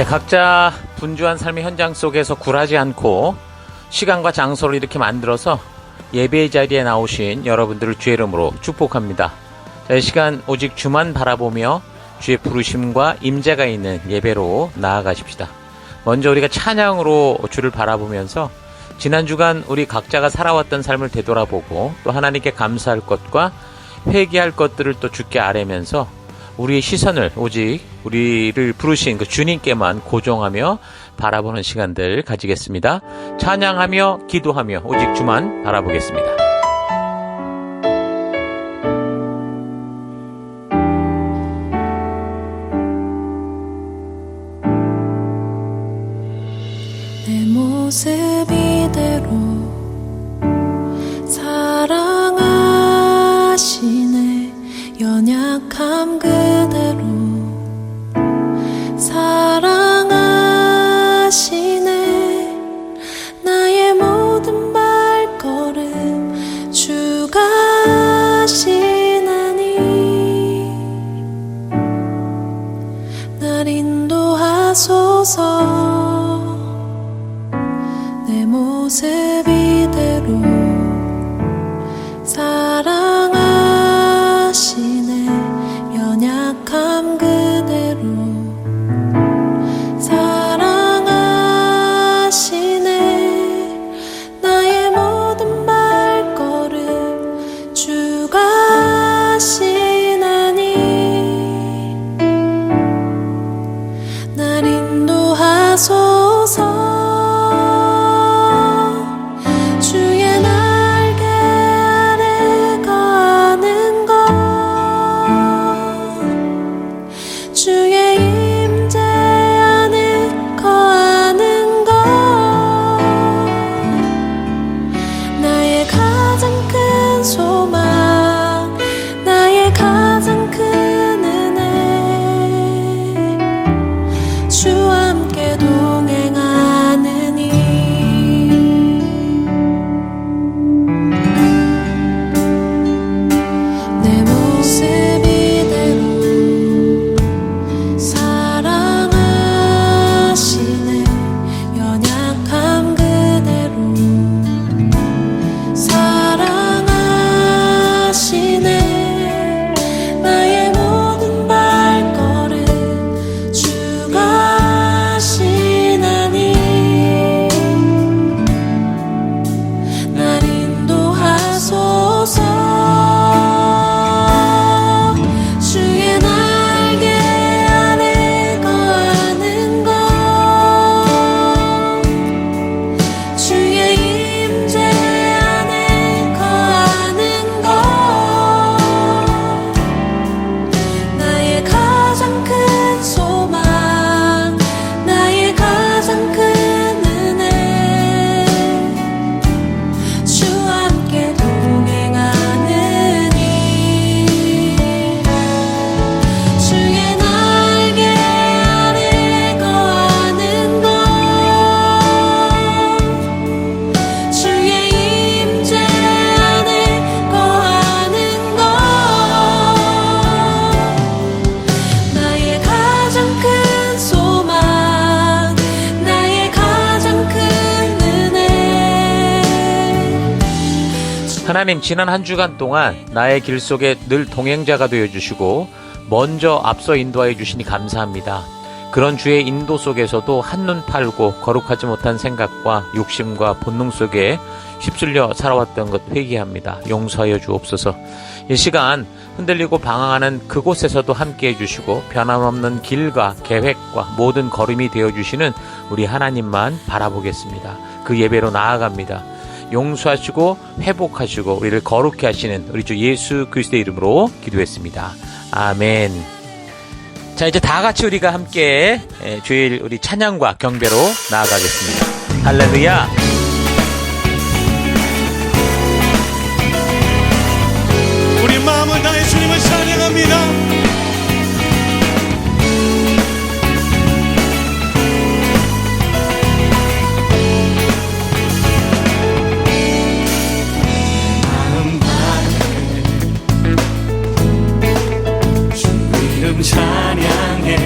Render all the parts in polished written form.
각자 분주한 삶의 현장 속에서 굴하지 않고 시간과 장소를 이렇게 만들어서 예배의 자리에 나오신 여러분들을 주의 이름으로 축복합니다. 이 시간 오직 주만 바라보며 주의 부르심과 임재가 있는 예배로 나아가십시다. 먼저 우리가 찬양으로 주를 바라보면서 지난 주간 우리 각자가 살아왔던 삶을 되돌아보고 또 하나님께 감사할 것과 회개할 것들을 또 주께 아뢰면서 우리의 시선을 오직 우리를 부르신 그 주님께만 고정하며 바라보는 시간들 가지겠습니다. 찬양하며 기도하며 오직 주만 바라보겠습니다. 내 모습 이대로 사랑하시네. 연약함 그대로 사랑하시네. 나의 모든 발걸음 주가 하시나니 날 인도하소서. 내 모습 이대로 사랑하시네. 연약함 그대로 사랑하시네. 나의 모든 발걸음 주가 하시나니 날 인도하소서. 하나님, 지난 한 주간 동안 나의 길 속에 늘 동행자가 되어주시고 먼저 앞서 인도하여 주시니 감사합니다. 그런 주의 인도 속에서도 한눈 팔고 거룩하지 못한 생각과 욕심과 본능 속에 휩쓸려 살아왔던 것 회개합니다. 용서하여 주옵소서. 이 시간 흔들리고 방황하는 그곳에서도 함께해 주시고 변함없는 길과 계획과 모든 걸음이 되어주시는 우리 하나님만 바라보겠습니다. 그 예배로 나아갑니다. 용서하시고 회복하시고 우리를 거룩히 하시는 우리 주 예수 그리스도의 이름으로 기도했습니다. 아멘. 자, 이제 다 같이 우리가 함께 주일 우리 찬양과 경배로 나아가겠습니다. 할렐루야. 우리 마음을 다해 주님을 찬양합니다. 찬양해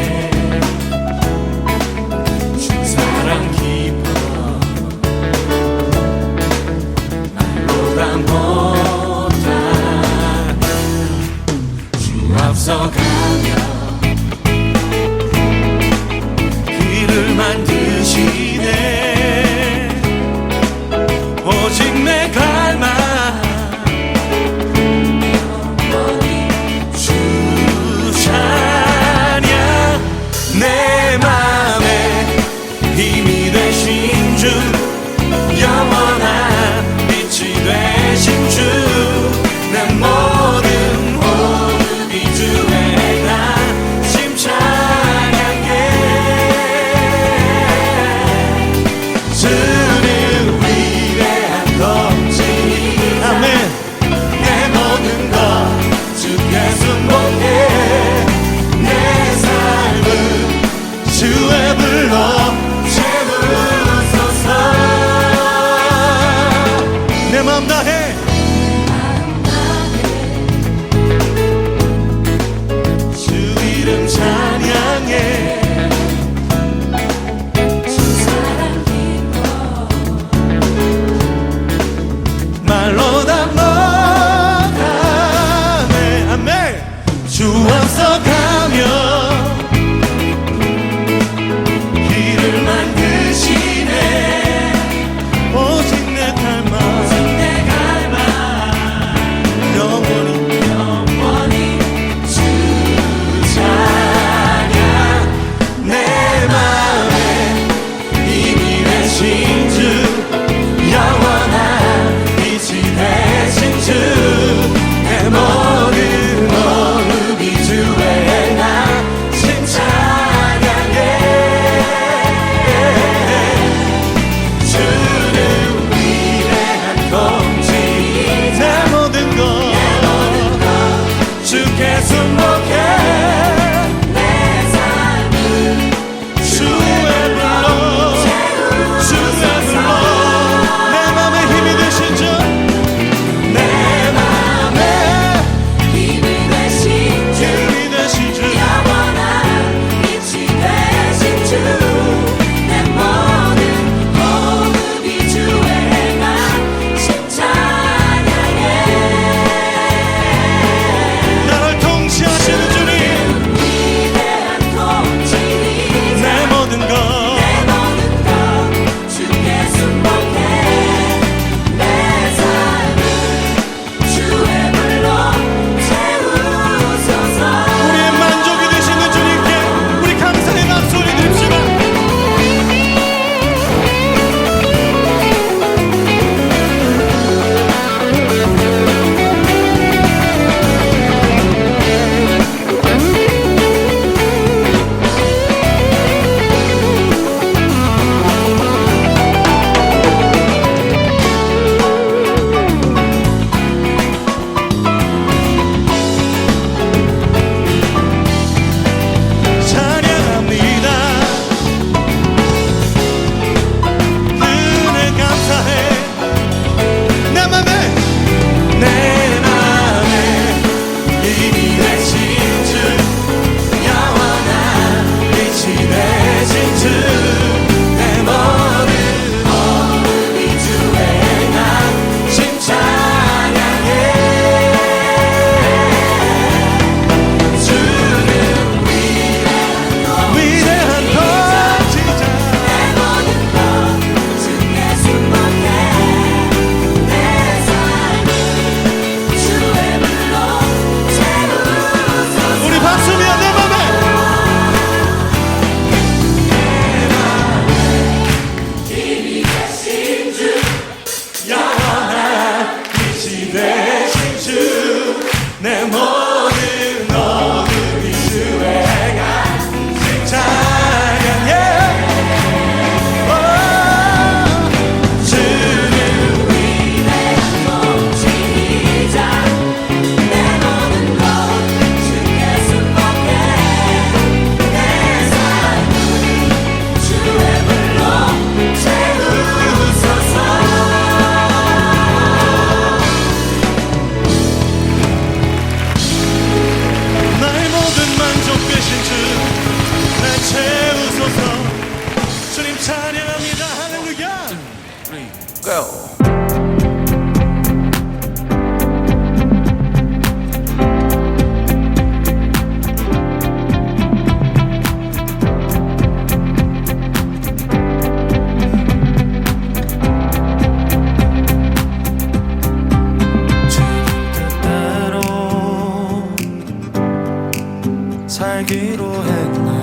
내 마음 다해 주 이름 찬양해 말로 다 못하네 아멘 주 앞서가며 길을 만드시네 오직 내 닮아 영원히 주 찬양 내 마음에 이미 되신 주 영원한 빛이 되신 주 내 모든 어음이 주의 행하신 찬양해 주는 위대한 통치자 내 모든 것 주께 순복해 내 삶을 주의 불러 주의 불러 내 맘에 힘이 되신 주 내 맘에 힘이 되신 주 영원한 빛이 되신 주 내 모든 호흡이 주의 행하신 찬양해 나를 통치하시는 주님 위대한 통치자 내 모든 것 주께 순복해 내 삶을 주의 불로 채우소서 우리의 만족이 되시는 주님께 우리 감사의 박수를 드립시다 찬양합니다 은혜 감사해 내 맘에 힘이 되신 주 영원한 빛이 되신 주 내 모든 어음이 주의 행하신 찬양해 주는 위대한 통치자 내 모든 것 주께 순복해 내 삶을 주의 불로 채우소서 우리 박수며 내 맘에 영원한 빛이 되신 주 내 모든 어음이 주의 행하신 찬양해 주는 위대한 통치자 내 모든 것 주께 순복해 내 삶을 주의 불로 채우소서 나의 모든 만족 되신 주날 채우소서 주님 찬양합니다 할렐루야 살기로 했네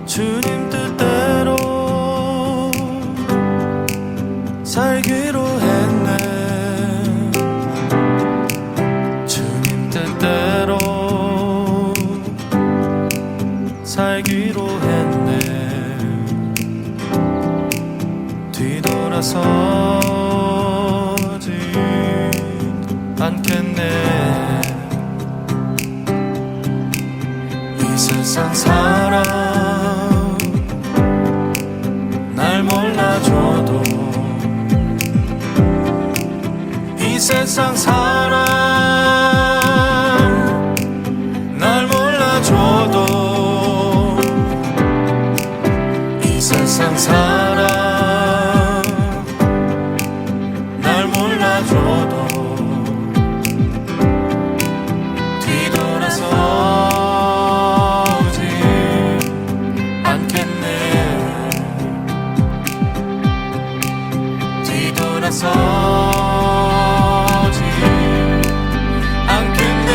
주님 뜻대로 살기로 했네 주님 뜻대로 살기로 했네 뒤돌아서지 않겠네 이 세상 사람 날 몰라줘도 세상 사람 날 몰라줘도 이 세상 사람 날 몰라줘도 뒤돌아서지 않겠네. 뒤돌아서지 않겠네.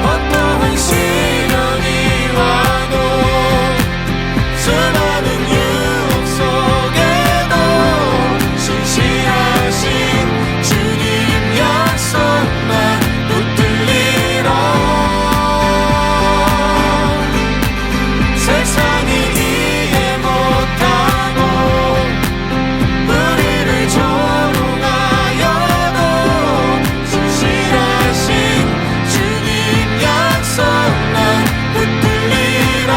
어떠한 시련이 와도 수많은 유혹 속에도 신실하신 주님 약속만 붙들리라. 세상이 이해 못하고 우리를 조롱하여도 신실하신 주님 약속만 붙들리라.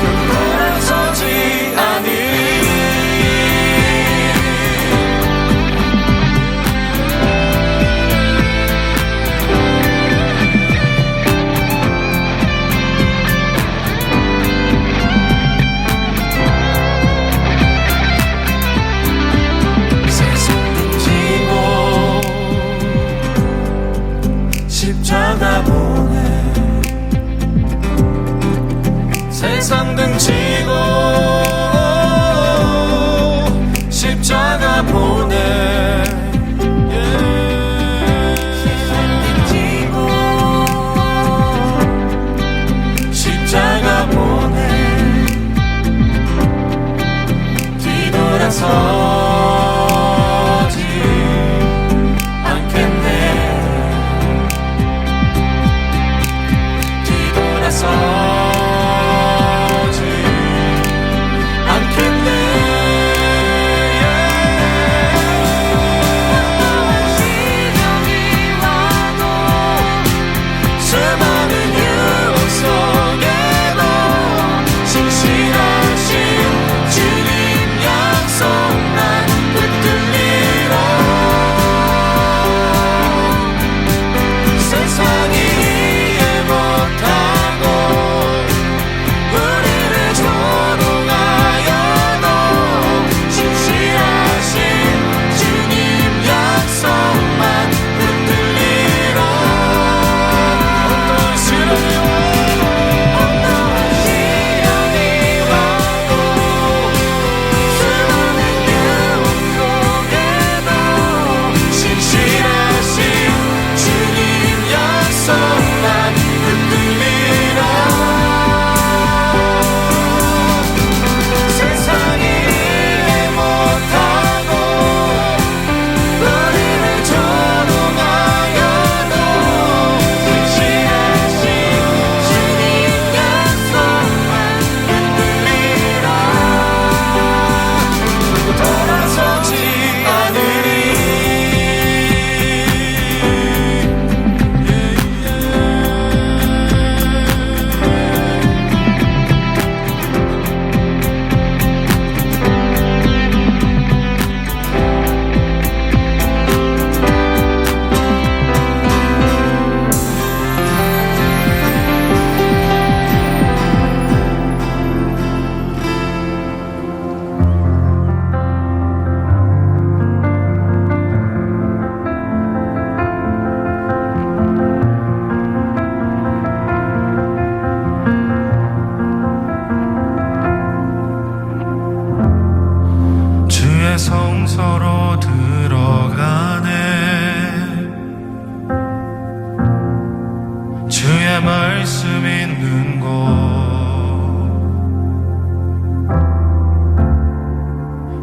결코 돌아서지 않으리. 세상 등지고 십자가 보내. 세상 등지고 십자가 보내. 십자가 보내. 뒤돌아서지 않겠네. 뒤돌아서지 않겠네. 시련이 와도 수많은 유혹 속에도 신실하신 주님 약속만 붙들리라. 세상이 이해 못하고 우리를 조롱하여도 신실하신 주님 약속만 붙들리라. 어떠한 시련이 와도 수많은 유혹 속에도 신실하신 주님 약속만 붙들리라. 세상이 이해 못하고 우리를 조롱하여도 신실하신 주님 약속만 붙들리라. 결코 돌아서지 않으리. 주의 성소로 들어가네. 주의 말씀 있는 곳.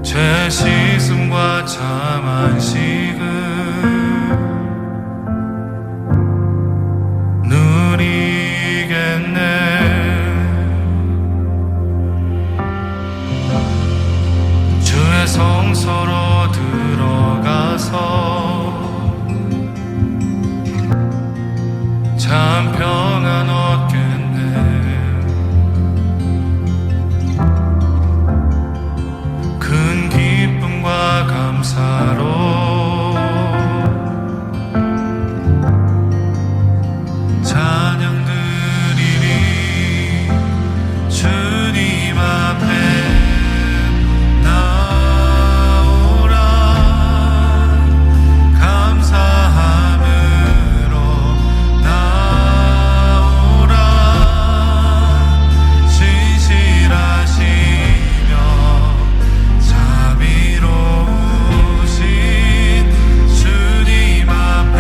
죄 씻음과 참 안식은 누리겠네. 주의 성소로 들어가서 참 평안 얻겠네. 큰 앞에 나오라 감사함으로 나오라 신실하시며 자비로우신 주님 앞에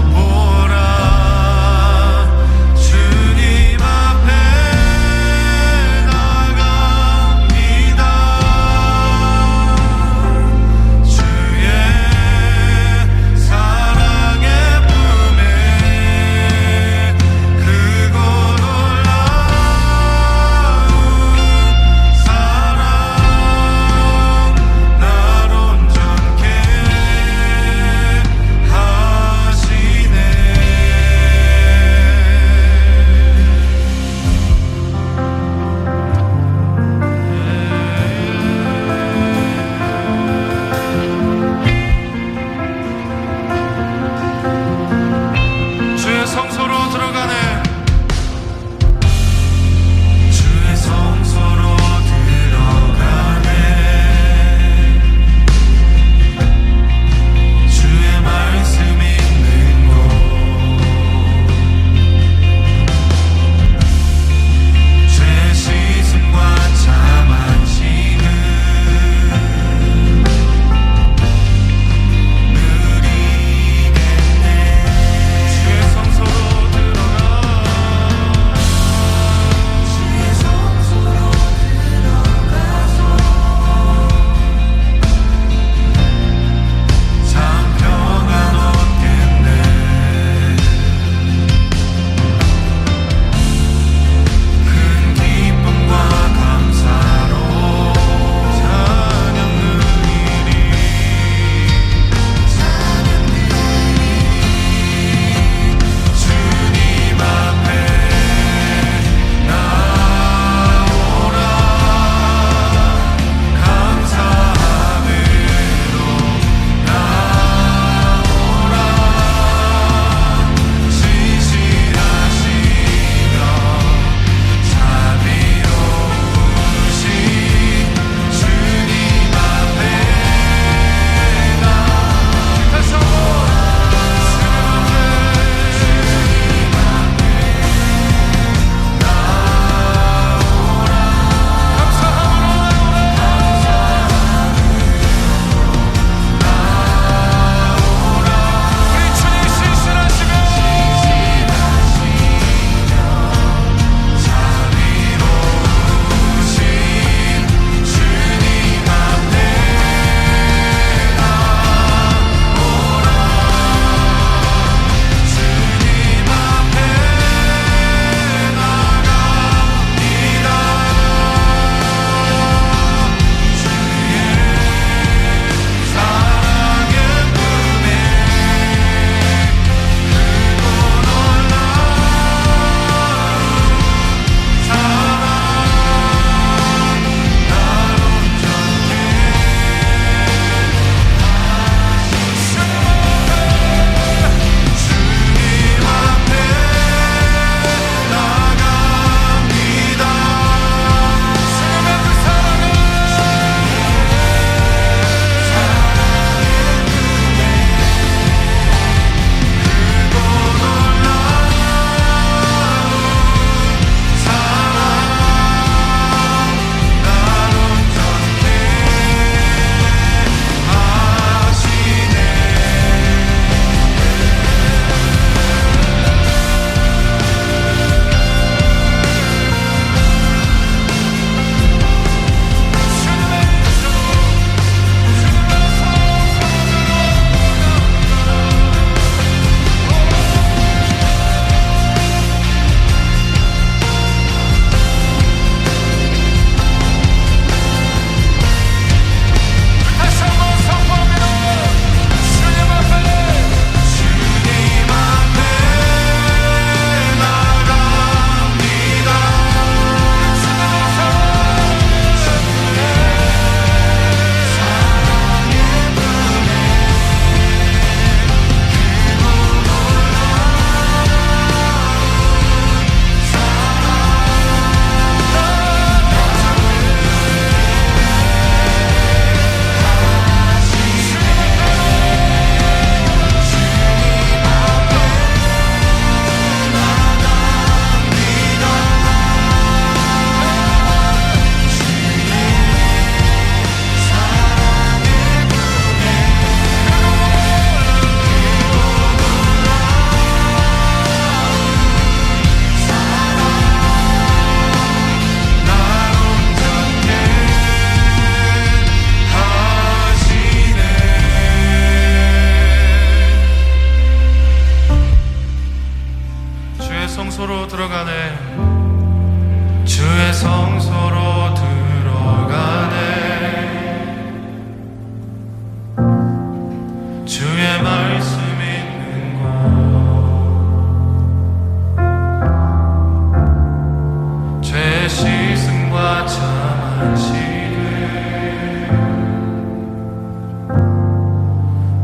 나오라 주님 앞에 성소로 들어가네. 주의 성소로 들어가네. 주의 말씀 있는 곳, 죄 씻음과 참한 시를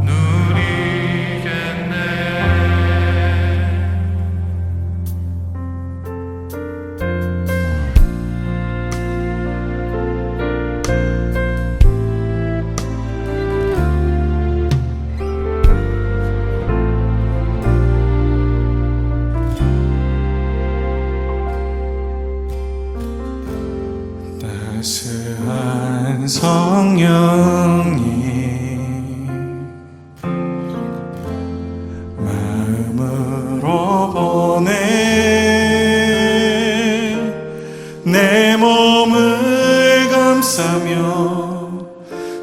누리겠네. 따스한 성령님 마음으로 보내 내 몸을 감싸며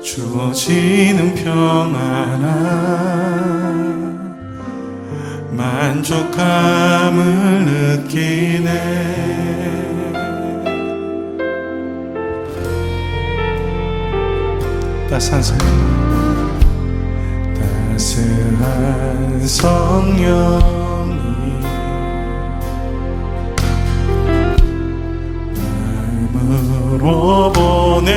주어지는 평안함 만족함을 느끼네. 따스한 성령이 마음으로 보내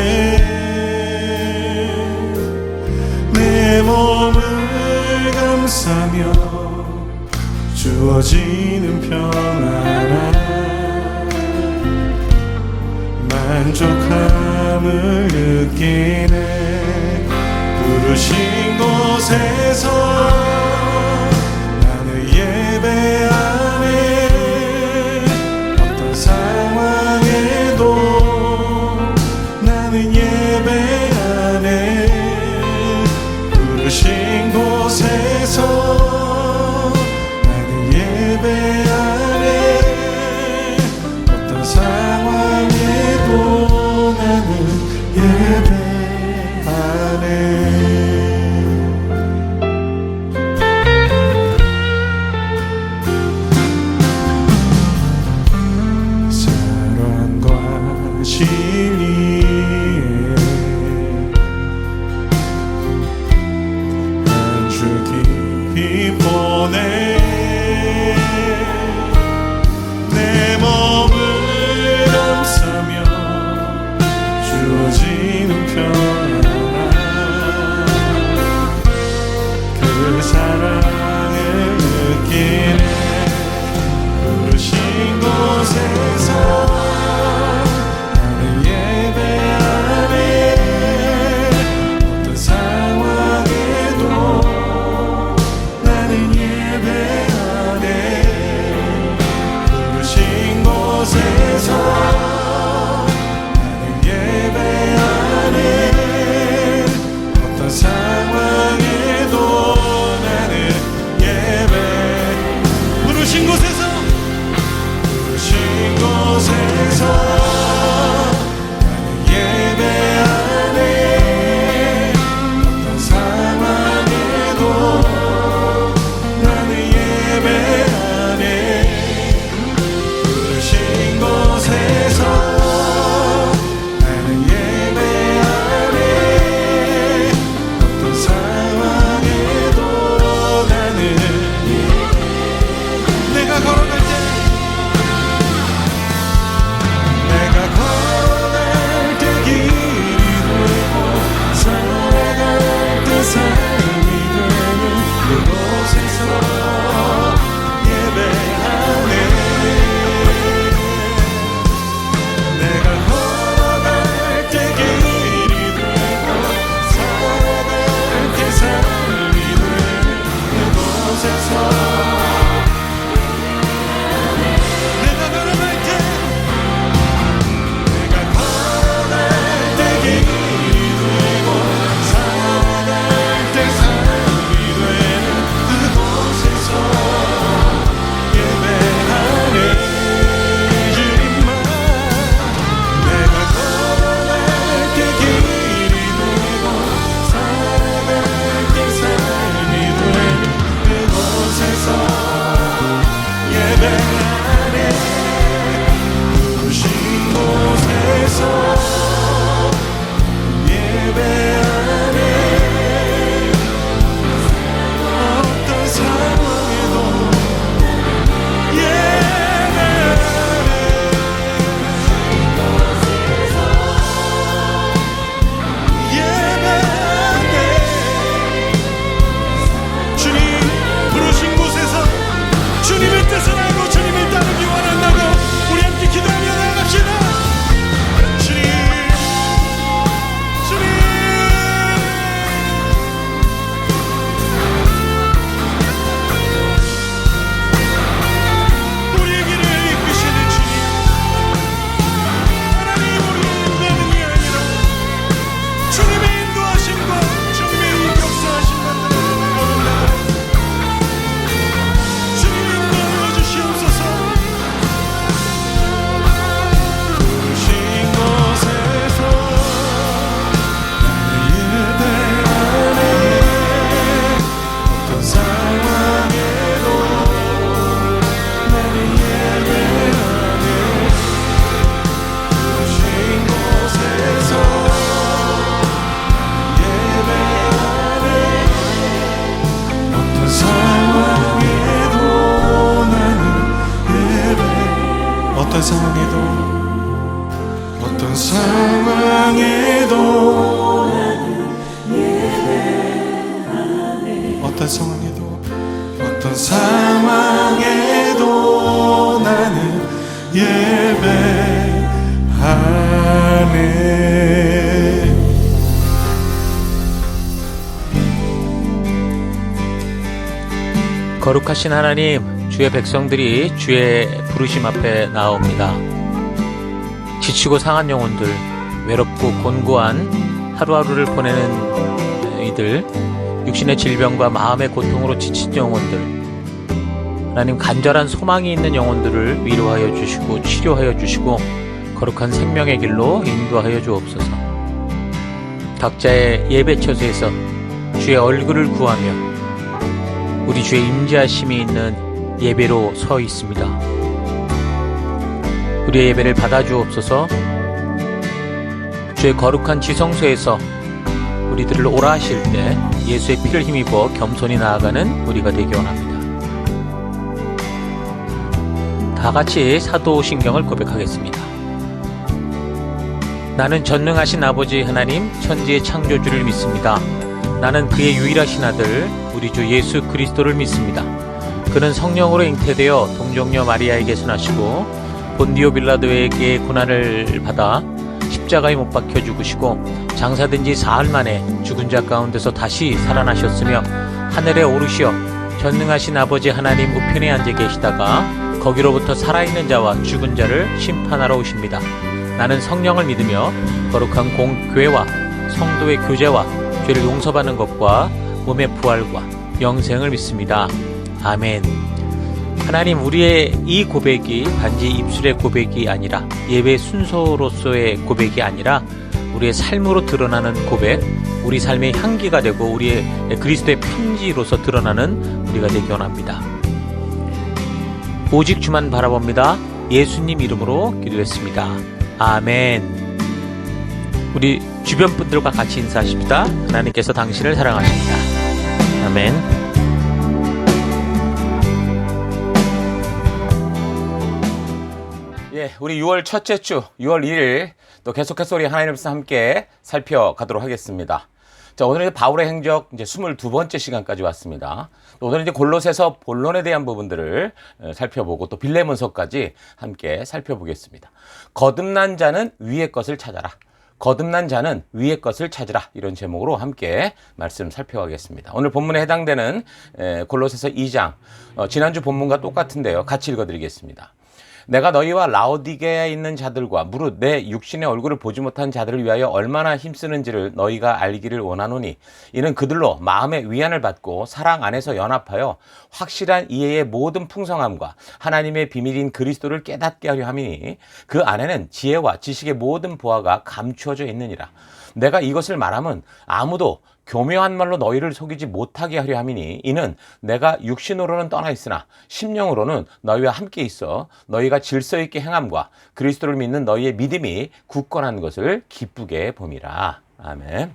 내 몸을 감싸며 주어지는 평안함 만족함을 느끼네. 부르신 곳에서 나는 예배하네. 어떤 상황에도 나는 예배하네. 부르신 곳에서 나는 예배하네. 어떤 상황에도 나는 예배하네. 사랑과 진리에 한 줄 깊이 보내 내 몸을 감싸며 주어지는 평안함 그 사랑을 느끼네. 부르신 곳에서 나는 예배하네. 어떤 상황에도 나는 예배하네. 부르신 곳에서 나는 예배하네. 어떤 상황에도 나는 예배. 부르신 곳에서 부르신 곳에서 나는 예배하네. 어떤 상황에도 나는 예배하네. 부르신 곳에서 어떤 상황에도 어떤 상황에도 어떤 상황에도 어떤 상황에도 나는 예배하네. 거룩하신 하나님, 주의 백성들이 주의 부르심 앞에 나옵니다. 지치고 상한 영혼들, 외롭고 곤고한 하루하루를 보내는 이들, 육신의 질병과 마음의 고통으로 지친 영혼들, 하나님 간절한 소망이 있는 영혼들을 위로하여 주시고 치료하여 주시고 거룩한 생명의 길로 인도하여 주옵소서. 각자의 예배 처소에서 주의 얼굴을 구하며 우리 주의 임재하심이 있는 예배로 서 있습니다. 우리의 예배를 받아주옵소서. 주의 거룩한 지성소에서 우리들을 오라 하실 때 예수의 피를 힘입어 겸손히 나아가는 우리가 되기 원합니다. 다 같이 사도신경을 고백하겠습니다. 나는 전능하신 아버지 하나님 천지의 창조주를 믿습니다. 나는 그의 유일하신 아들 우리 주 예수 그리스도를 믿습니다. 그는 성령으로 잉태되어 동정녀 마리아에게서 나시고 본디오 빌라도에게 고난을 받아 십자가에 못 박혀 죽으시고 장사된 지 사흘 만에 죽은 자 가운데서 다시 살아나셨으며 하늘에 오르시어 전능하신 아버지 하나님 우편에 앉아 계시다가 거기로부터 살아있는 자와 죽은 자를 심판하러 오십니다. 나는 성령을 믿으며 거룩한 공교회와 성도의 교제와 죄를 용서받는 것과 몸의 부활과 영생을 믿습니다. 아멘. 하나님, 우리의 이 고백이 단지 입술의 고백이 아니라 예배 순서로서의 고백이 아니라 우리의 삶으로 드러나는 고백, 우리 삶의 향기가 되고 우리의 그리스도의 편지로서 드러나는 우리가 되기 원합니다. 오직 주만 바라봅니다. 예수님 이름으로 기도했습니다. 아멘. 우리 주변 분들과 같이 인사하십니다. 하나님께서 당신을 사랑하십니다. 아멘. 예, 우리 6월 첫째 주, 6월 1일 또 계속해서 우리 하나님 말씀 함께 살펴가도록 하겠습니다. 자, 오늘은 바울의 행적 이제 22번째 시간까지 왔습니다. 오늘은 이제 골로새서 본론에 대한 부분들을 살펴보고 또 빌레몬서까지 함께 살펴보겠습니다. 거듭난 자는 위의 것을 찾아라. 거듭난 자는 위의 것을 찾으라. 이런 제목으로 함께 말씀 살펴가겠습니다. 오늘 본문에 해당되는 골로새서 2장, 지난주 본문과 똑같은데요. 같이 읽어드리겠습니다. 내가 너희와 라오디게아에 있는 자들과 무릇 내 육신의 얼굴을 보지 못한 자들을 위하여 얼마나 힘쓰는지를 너희가 알기를 원하노니 이는 그들로 마음의 위안을 받고 사랑 안에서 연합하여 확실한 이해의 모든 풍성함과 하나님의 비밀인 그리스도를 깨닫게 하려 함이니 그 안에는 지혜와 지식의 모든 보화가 감추어져 있느니라. 내가 이것을 말함은 아무도 교묘한 말로 너희를 속이지 못하게 하려 함이니 이는 내가 육신으로는 떠나 있으나 심령으로는 너희와 함께 있어 너희가 질서 있게 행함과 그리스도를 믿는 너희의 믿음이 굳건한 것을 기쁘게 봄이라. 아멘.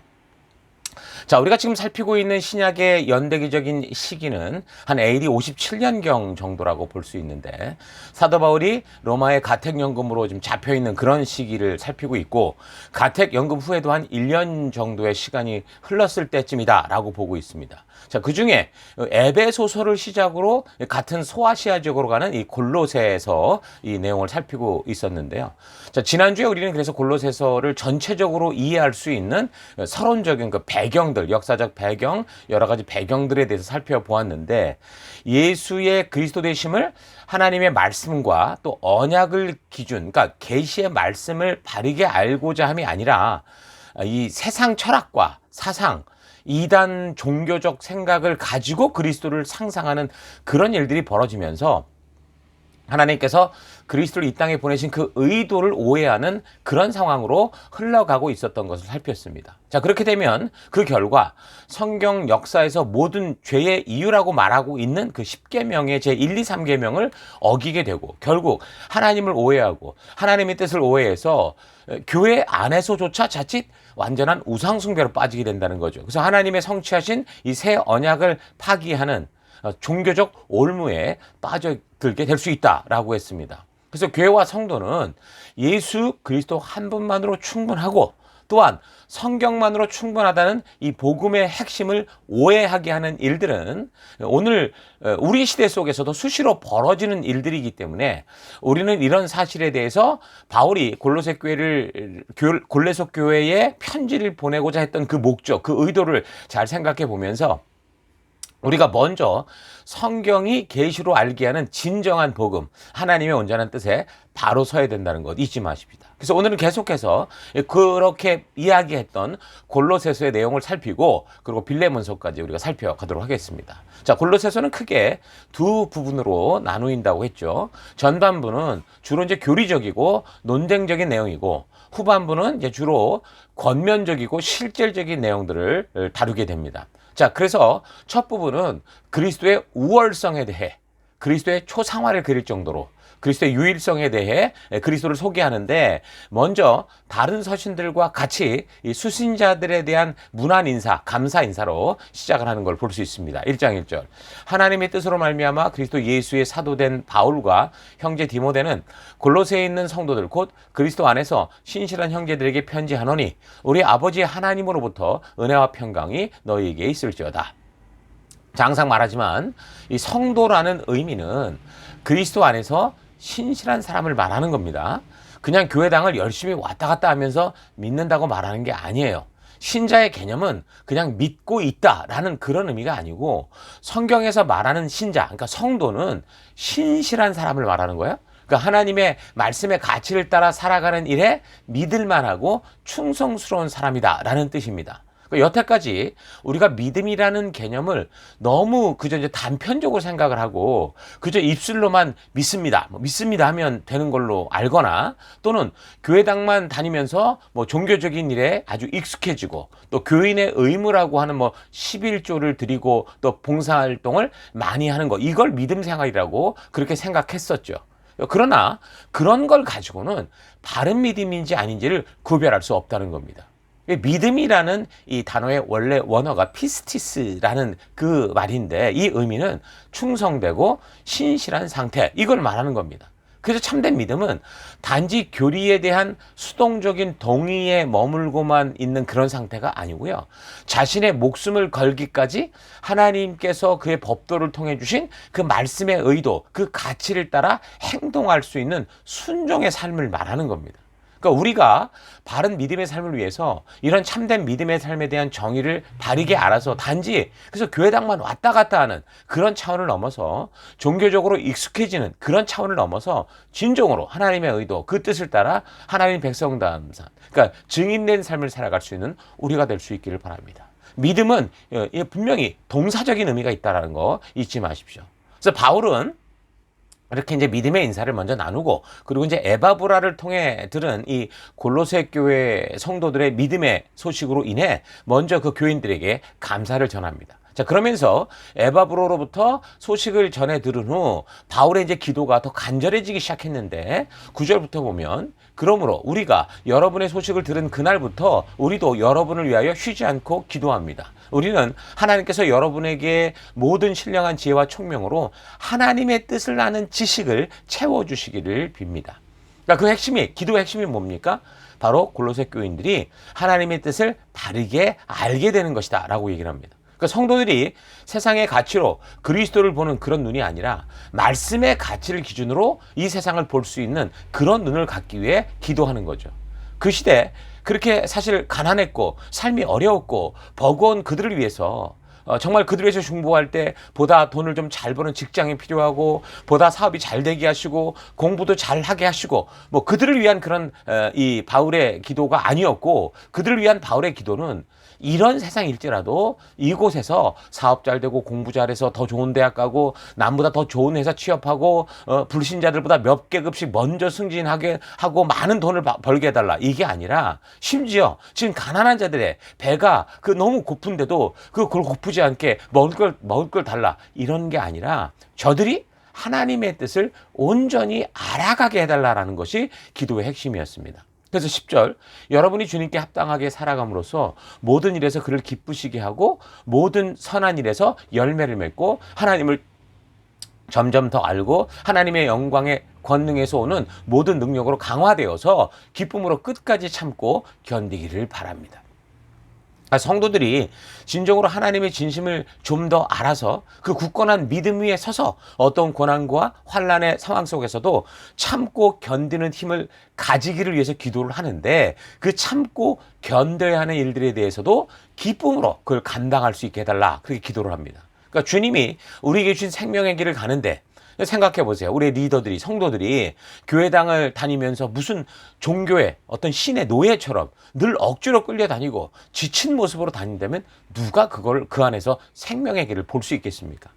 자, 우리가 지금 살피고 있는 신약의 연대기적인 시기는 한 AD 57년경 정도라고 볼 수 있는데 사도 바울이 로마의 가택연금으로 지금 잡혀있는 그런 시기를 살피고 있고 가택연금 후에도 한 1년 정도의 시간이 흘렀을 때쯤이다 라고 보고 있습니다. 자, 그 중에 에베소서를 시작으로 같은 소아시아 지역으로 가는 이 골로새에서 이 내용을 살피고 있었는데요. 자, 지난주에 우리는 그래서 골로새서를 전체적으로 이해할 수 있는 서론적인 그 배경들, 역사적 배경, 여러 가지 배경들에 대해서 살펴보았는데 예수의 그리스도 되심을 하나님의 말씀과 또 언약을 기준, 그러니까 계시의 말씀을 바르게 알고자 함이 아니라 이 세상 철학과 사상, 이단 종교적 생각을 가지고 그리스도를 상상하는 그런 일들이 벌어지면서 하나님께서 그리스도를 이 땅에 보내신 그 의도를 오해하는 그런 상황으로 흘러가고 있었던 것을 살폈습니다. 자, 그렇게 되면 그 결과 성경 역사에서 모든 죄의 이유라고 말하고 있는 그 10계명의 제 1, 2, 3계명을 어기게 되고 결국 하나님을 오해하고 하나님의 뜻을 오해해서 교회 안에서조차 자칫 완전한 우상숭배로 빠지게 된다는 거죠. 그래서 하나님의 성취하신 이 새 언약을 파기하는 종교적 올무에 빠져들게 될 수 있다라고 했습니다. 그래서 교회와 성도는 예수 그리스도 한 분만으로 충분하고 또한 성경만으로 충분하다는 이 복음의 핵심을 오해하게 하는 일들은 오늘 우리 시대 속에서도 수시로 벌어지는 일들이기 때문에 우리는 이런 사실에 대해서 바울이 골로새 교회에 편지를 보내고자 했던 그 목적, 그 의도를 잘 생각해 보면서 우리가 먼저 성경이 계시로 알게 하는 진정한 복음, 하나님의 온전한 뜻에 바로 서야 된다는 것 잊지 마십시다. 그래서 오늘은 계속해서 그렇게 이야기했던 골로새서의 내용을 살피고 그리고 빌레몬서까지 우리가 살펴가도록 하겠습니다. 자, 골로새서는 크게 두 부분으로 나누인다고 했죠. 전반부는 주로 이제 교리적이고 논쟁적인 내용이고 후반부는 이제 주로 권면적이고 실질적인 내용들을 다루게 됩니다. 자, 그래서 첫 부분은 그리스도의 우월성에 대해 그리스도의 초상화를 그릴 정도로 그리스도의 유일성에 대해 그리스도를 소개하는데 먼저 다른 서신들과 같이 이 수신자들에 대한 문안 인사, 감사 인사로 시작을 하는 걸 볼 수 있습니다. 1장 1절. 하나님의 뜻으로 말미암아 그리스도 예수의 사도된 바울과 형제 디모데는 골로새에 있는 성도들 곧 그리스도 안에서 신실한 형제들에게 편지하노니 우리 아버지 하나님으로부터 은혜와 평강이 너희에게 있을지어다. 자, 항상 말하지만 이 성도라는 의미는 그리스도 안에서 신실한 사람을 말하는 겁니다. 그냥 교회당을 열심히 왔다 갔다 하면서 믿는다고 말하는 게 아니에요. 신자의 개념은 그냥 믿고 있다라는 그런 의미가 아니고 성경에서 말하는 신자, 그러니까 성도는 신실한 사람을 말하는 거예요. 그러니까 하나님의 말씀의 가치를 따라 살아가는 일에 믿을만하고 충성스러운 사람이다라는 뜻입니다. 여태까지 우리가 믿음이라는 개념을 너무 그저 이제 단편적으로 생각을 하고 그저 입술로만 믿습니다. 믿습니다 하면 되는 걸로 알거나 또는 교회당만 다니면서 종교적인 일에 아주 익숙해지고 또 교인의 의무라고 하는 11조를 드리고 또 봉사활동을 많이 하는 거 이걸 믿음 생활이라고 그렇게 생각했었죠. 그러나 그런 걸 가지고는 바른 믿음인지 아닌지를 구별할 수 없다는 겁니다. 믿음이라는 이 단어의 원래 원어가 피스티스라는 그 말인데 이 의미는 충성되고 신실한 상태 이걸 말하는 겁니다. 그래서 참된 믿음은 단지 교리에 대한 수동적인 동의에 머물고만 있는 그런 상태가 아니고요. 자신의 목숨을 걸기까지 하나님께서 그의 법도를 통해 주신 그 말씀의 의도, 그 가치를 따라 행동할 수 있는 순종의 삶을 말하는 겁니다. 그러니까 우리가 바른 믿음의 삶을 위해서 이런 참된 믿음의 삶에 대한 정의를 바르게 알아서 단지 그래서 교회당만 왔다 갔다 하는 그런 차원을 넘어서 종교적으로 익숙해지는 그런 차원을 넘어서 진정으로 하나님의 의도 그 뜻을 따라 하나님 백성담사 그러니까 증인된 삶을 살아갈 수 있는 우리가 될 수 있기를 바랍니다. 믿음은 분명히 동사적인 의미가 있다는 거 잊지 마십시오. 그래서 바울은 이렇게 이제 믿음의 인사를 먼저 나누고 그리고 이제 에바브라를 통해 들은 이 골로새 교회 성도들의 믿음의 소식으로 인해 먼저 그 교인들에게 감사를 전합니다. 자, 그러면서 에바브로로부터 소식을 전해 들은 후 바울의 이제 기도가 더 간절해지기 시작했는데 9절부터 보면 그러므로 우리가 여러분의 소식을 들은 그날부터 우리도 여러분을 위하여 쉬지 않고 기도합니다. 우리는 하나님께서 여러분에게 모든 신령한 지혜와 총명으로 하나님의 뜻을 아는 지식을 채워주시기를 빕니다. 그러니까 그 핵심이, 기도의 핵심이 뭡니까? 바로 골로새 교인들이 하나님의 뜻을 바르게 알게 되는 것이다 라고 얘기를 합니다. 그러니까 성도들이 세상의 가치로 그리스도를 보는 그런 눈이 아니라 말씀의 가치를 기준으로 이 세상을 볼 수 있는 그런 눈을 갖기 위해 기도하는 거죠. 그 시대 그렇게 사실 가난했고 삶이 어려웠고 버거운 그들을 위해서 정말 그들을 위해서 중보할 때 보다 돈을 좀 잘 버는 직장이 필요하고 보다 사업이 잘 되게 하시고 공부도 잘 하게 하시고 그들을 위한 그런 이 바울의 기도가 아니었고 그들을 위한 바울의 기도는 이런 세상일지라도 이곳에서 사업 잘 되고 공부 잘해서 더 좋은 대학 가고 남보다 더 좋은 회사 취업하고 불신자들보다 몇 계급씩 먼저 승진하게 하고 많은 돈을 벌게 해달라 이게 아니라 심지어 지금 가난한 자들의 배가 너무 고픈데도 그걸 고프지 않게 먹을 걸 달라 이런 게 아니라 저들이 하나님의 뜻을 온전히 알아가게 해달라라는 것이 기도의 핵심이었습니다. 그래서 10절 여러분이 주님께 합당하게 살아감으로써 모든 일에서 그를 기쁘시게 하고 모든 선한 일에서 열매를 맺고 하나님을 점점 더 알고 하나님의 영광에 권능에서 오는 모든 능력으로 강화되어서 기쁨으로 끝까지 참고 견디기를 바랍니다. 성도들이 진정으로 하나님의 진심을 좀 더 알아서 그 굳건한 믿음 위에 서서 어떤 고난과 환난의 상황 속에서도 참고 견디는 힘을 가지기를 위해서 기도를 하는데, 그 참고 견뎌야 하는 일들에 대해서도 기쁨으로 그걸 감당할 수 있게 해달라, 그렇게 기도를 합니다. 그러니까 주님이 우리에게 주신 생명의 길을 가는데, 생각해 보세요. 우리 리더들이, 성도들이 교회당을 다니면서 무슨 종교의 어떤 신의 노예처럼 늘 억지로 끌려다니고 지친 모습으로 다닌다면 누가 그걸 그 안에서 생명의 길을 볼 수 있겠습니까?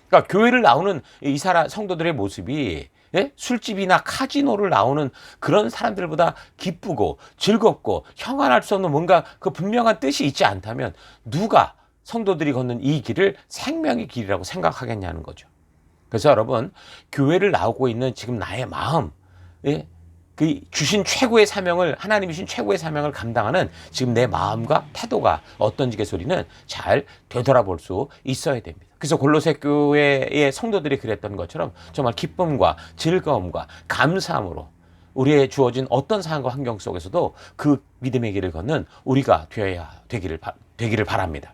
그러니까 교회를 나오는 이 성도들의 모습이, 예? 술집이나 카지노를 나오는 그런 사람들보다 기쁘고 즐겁고 형언할 수 없는 뭔가 그 분명한 뜻이 있지 않다면 누가 성도들이 걷는 이 길을 생명의 길이라고 생각하겠냐는 거죠. 그래서 여러분, 교회를 나오고 있는 지금 나의 마음, 예? 그 주신 최고의 사명을, 하나님이 주신 최고의 사명을 감당하는 지금 내 마음과 태도가 어떤지 소리는 잘 되돌아볼 수 있어야 됩니다. 그래서 골로새 교회의 성도들이 그랬던 것처럼 정말 기쁨과 즐거움과 감사함으로 우리의 주어진 어떤 상황과 환경 속에서도 그 믿음의 길을 걷는 우리가 되기를 바랍니다.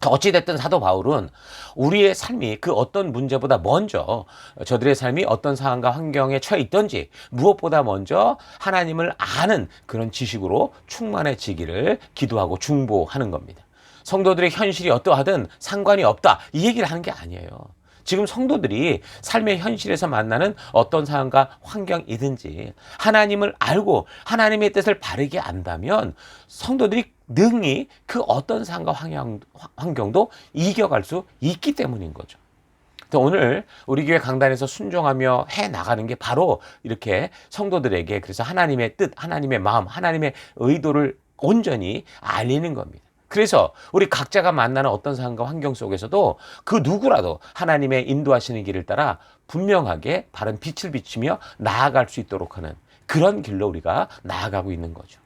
어찌됐든 사도 바울은 우리의 삶이 그 어떤 문제보다 먼저, 저들의 삶이 어떤 상황과 환경에 처해 있던지 무엇보다 먼저 하나님을 아는 그런 지식으로 충만해지기를 기도하고 중보하는 겁니다. 성도들의 현실이 어떠하든 상관이 없다, 이 얘기를 하는 게 아니에요. 지금 성도들이 삶의 현실에서 만나는 어떤 상황과 환경이든지 하나님을 알고 하나님의 뜻을 바르게 안다면 성도들이 능히 그 어떤 상황과 환경도 이겨갈 수 있기 때문인 거죠. 오늘 우리 교회 강단에서 순종하며 해 나가는 게 바로 이렇게 성도들에게, 그래서 하나님의 뜻, 하나님의 마음, 하나님의 의도를 온전히 알리는 겁니다. 그래서 우리 각자가 만나는 어떤 상황과 환경 속에서도 그 누구라도 하나님의 인도하시는 길을 따라 분명하게 바른 빛을 비치며 나아갈 수 있도록 하는 그런 길로 우리가 나아가고 있는 거죠.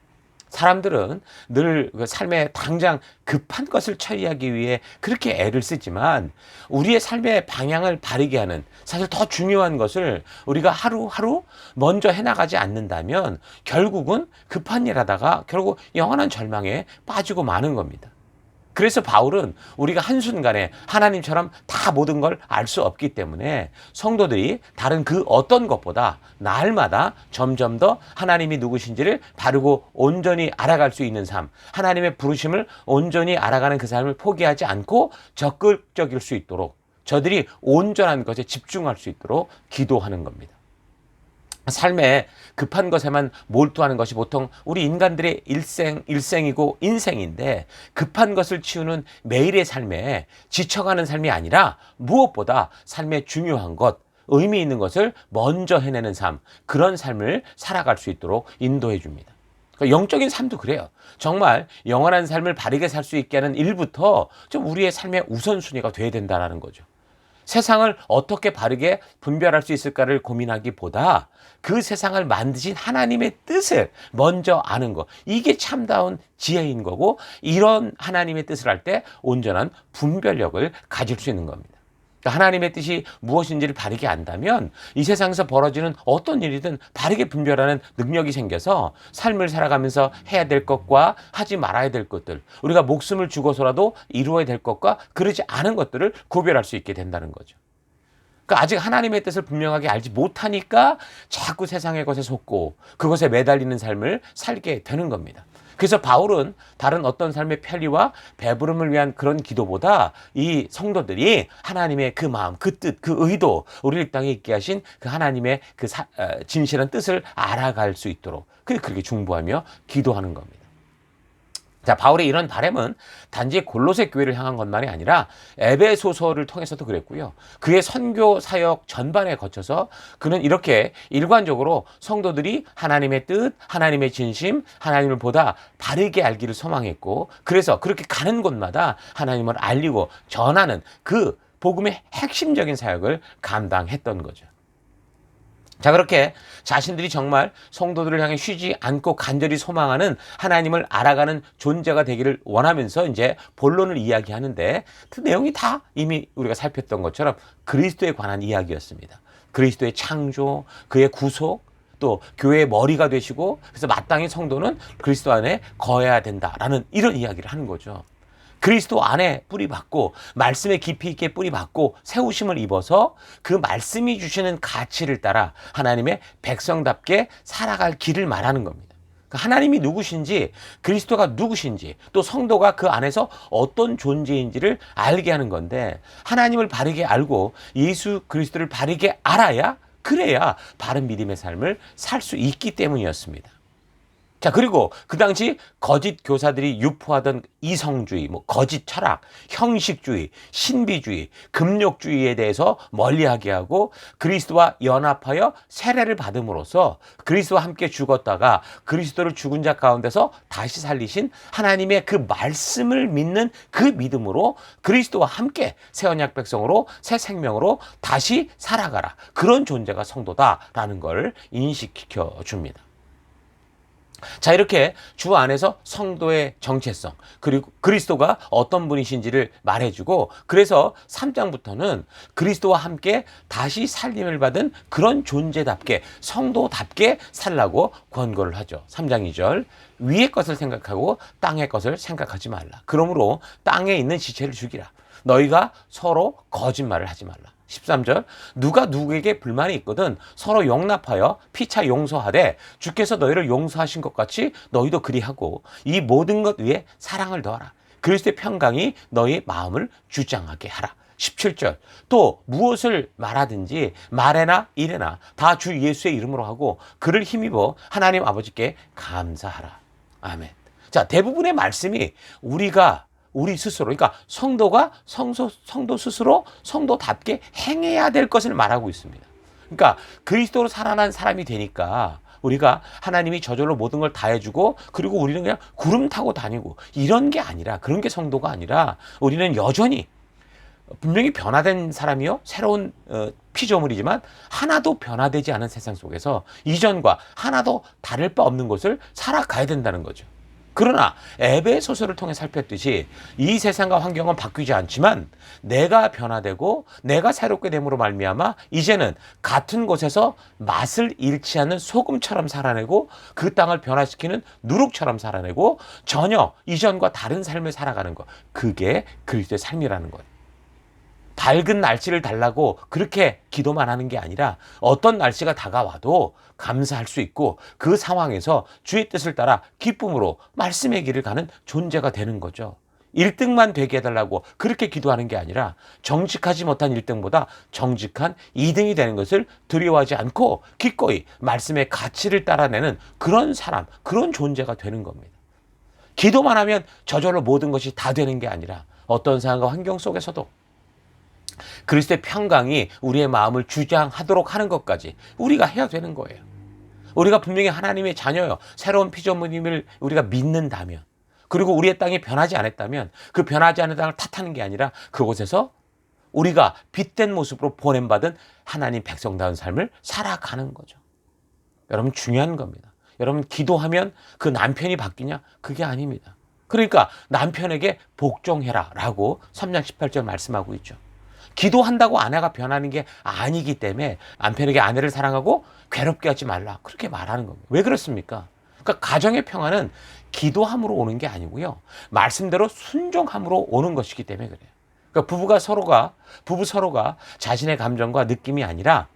사람들은 늘 삶에 당장 급한 것을 처리하기 위해 그렇게 애를 쓰지만 우리의 삶의 방향을 바르게 하는, 사실 더 중요한 것을 우리가 하루하루 먼저 해나가지 않는다면 결국은 급한 일 하다가 결국 영원한 절망에 빠지고 마는 겁니다. 그래서 바울은 우리가 한순간에 하나님처럼 다 모든 걸 알 수 없기 때문에 성도들이 다른 그 어떤 것보다 날마다 점점 더 하나님이 누구신지를 바르고 온전히 알아갈 수 있는 삶, 하나님의 부르심을 온전히 알아가는 그 삶을 포기하지 않고 적극적일 수 있도록, 저들이 온전한 것에 집중할 수 있도록 기도하는 겁니다. 삶에 급한 것에만 몰두하는 것이 보통 우리 인간들의 일생이고 인생인데, 급한 것을 치우는 매일의 삶에 지쳐가는 삶이 아니라 무엇보다 삶의 중요한 것, 의미 있는 것을 먼저 해내는 삶, 그런 삶을 살아갈 수 있도록 인도해 줍니다. 영적인 삶도 그래요. 정말 영원한 삶을 바르게 살 수 있게 하는 일부터 좀 우리의 삶의 우선순위가 돼야 된다는 거죠. 세상을 어떻게 바르게 분별할 수 있을까를 고민하기보다 그 세상을 만드신 하나님의 뜻을 먼저 아는 것, 이게 참다운 지혜인 거고, 이런 하나님의 뜻을 할 때 온전한 분별력을 가질 수 있는 겁니다. 하나님의 뜻이 무엇인지를 바르게 안다면 이 세상에서 벌어지는 어떤 일이든 바르게 분별하는 능력이 생겨서 삶을 살아가면서 해야 될 것과 하지 말아야 될 것들, 우리가 목숨을 주고서라도 이루어야 될 것과 그러지 않은 것들을 구별할 수 있게 된다는 거죠. 그러니까 아직 하나님의 뜻을 분명하게 알지 못하니까 자꾸 세상의 것에 속고 그것에 매달리는 삶을 살게 되는 겁니다. 그래서 바울은 다른 어떤 삶의 편리와 배부름을 위한 그런 기도보다 이 성도들이 하나님의 그 마음, 그 뜻, 그 의도, 우리를 땅에 있게 하신 그 하나님의 그 진실한 뜻을 알아갈 수 있도록 그렇게 중보하며 기도하는 겁니다. 자, 바울의 이런 바람은 단지 골로새 교회를 향한 것만이 아니라 에베소서를 통해서도 그랬고요. 그의 선교 사역 전반에 거쳐서 그는 이렇게 일관적으로 성도들이 하나님의 뜻, 하나님의 진심, 하나님을 보다 바르게 알기를 소망했고, 그래서 그렇게 가는 곳마다 하나님을 알리고 전하는 그 복음의 핵심적인 사역을 감당했던 거죠. 자, 그렇게 자신들이 정말 성도들을 향해 쉬지 않고 간절히 소망하는 하나님을 알아가는 존재가 되기를 원하면서 이제 본론을 이야기하는데, 그 내용이 다 이미 우리가 살폈던 것처럼 그리스도에 관한 이야기였습니다. 그리스도의 창조, 그의 구속, 또 교회의 머리가 되시고 그래서 마땅히 성도는 그리스도 안에 거해야 된다라는 이런 이야기를 하는 거죠. 그리스도 안에 뿌리 박고 말씀에 깊이 있게 뿌리 박고 세우심을 입어서 그 말씀이 주시는 가치를 따라 하나님의 백성답게 살아갈 길을 말하는 겁니다. 하나님이 누구신지, 그리스도가 누구신지, 또 성도가 그 안에서 어떤 존재인지를 알게 하는 건데, 하나님을 바르게 알고 예수 그리스도를 바르게 알아야, 그래야 바른 믿음의 삶을 살 수 있기 때문이었습니다. 자, 그리고 그 당시 거짓 교사들이 유포하던 이성주의, 거짓 철학, 형식주의, 신비주의, 금욕주의에 대해서 멀리하게 하고 그리스도와 연합하여 세례를 받음으로써 그리스도와 함께 죽었다가 그리스도를 죽은 자 가운데서 다시 살리신 하나님의 그 말씀을 믿는 그 믿음으로 그리스도와 함께 새 언약 백성으로 새 생명으로 다시 살아가라. 그런 존재가 성도다라는 걸 인식시켜 줍니다. 자, 이렇게 주 안에서 성도의 정체성, 그리고 그리스도가 어떤 분이신지를 말해주고, 그래서 3장부터는 그리스도와 함께 다시 살림을 받은 그런 존재답게, 성도답게 살라고 권고를 하죠. 3장 2절, 위의 것을 생각하고 땅의 것을 생각하지 말라. 그러므로 땅에 있는 지체를 죽이라. 너희가 서로 거짓말을 하지 말라. 13절, 누가 누구에게 불만이 있거든 서로 용납하여 피차 용서하되 주께서 너희를 용서하신 것 같이 너희도 그리하고 이 모든 것 위에 사랑을 더하라. 그리스도의 평강이 너희 마음을 주장하게 하라. 17절, 또 무엇을 말하든지 말에나 일에나 다 주 예수의 이름으로 하고 그를 힘입어 하나님 아버지께 감사하라. 아멘. 자, 대부분의 말씀이 우리 스스로, 그러니까 성도가 성도 스스로 성도답게 행해야 될 것을 말하고 있습니다. 그러니까 그리스도로 살아난 사람이 되니까 우리가 하나님이 저절로 모든 걸 다 해주고 그리고 우리는 그냥 구름 타고 다니고 이런 게 아니라, 그런 게 성도가 아니라 우리는 여전히 분명히 변화된 사람이요, 새로운 피조물이지만 하나도 변화되지 않은 세상 속에서 이전과 하나도 다를 바 없는 것을 살아가야 된다는 거죠. 그러나 에베소서를 통해 살폈듯이 이 세상과 환경은 바뀌지 않지만 내가 변화되고 내가 새롭게 됨으로 말미암아 이제는 같은 곳에서 맛을 잃지 않는 소금처럼 살아내고 그 땅을 변화시키는 누룩처럼 살아내고 전혀 이전과 다른 삶을 살아가는 것, 그게 그리스도의 삶이라는 거예요. 밝은 날씨를 달라고 그렇게 기도만 하는 게 아니라 어떤 날씨가 다가와도 감사할 수 있고 그 상황에서 주의 뜻을 따라 기쁨으로 말씀의 길을 가는 존재가 되는 거죠. 1등만 되게 해달라고 그렇게 기도하는 게 아니라 정직하지 못한 1등보다 정직한 2등이 되는 것을 두려워하지 않고 기꺼이 말씀의 가치를 따라내는 그런 사람, 그런 존재가 되는 겁니다. 기도만 하면 저절로 모든 것이 다 되는 게 아니라 어떤 상황과 환경 속에서도 그리스도의 평강이 우리의 마음을 주장하도록 하는 것까지 우리가 해야 되는 거예요. 우리가 분명히 하나님의 자녀요, 새로운 피조물임을 우리가 믿는다면, 그리고 우리의 땅이 변하지 않았다면 그 변하지 않은 땅을 탓하는 게 아니라 그곳에서 우리가 빛된 모습으로 보냄받은 하나님 백성다운 삶을 살아가는 거죠. 여러분, 중요한 겁니다. 여러분, 기도하면 그 남편이 바뀌냐? 그게 아닙니다. 그러니까 남편에게 복종해라 라고 3장 18절 말씀하고 있죠. 기도한다고 아내가 변하는 게 아니기 때문에 남편에게 아내를 사랑하고 괴롭게 하지 말라, 그렇게 말하는 겁니다. 왜 그렇습니까? 그러니까 가정의 평화는 기도함으로 오는 게 아니고요, 말씀대로 순종함으로 오는 것이기 때문에 그래요. 그러니까 부부 서로가 자신의 감정과 느낌이 아니라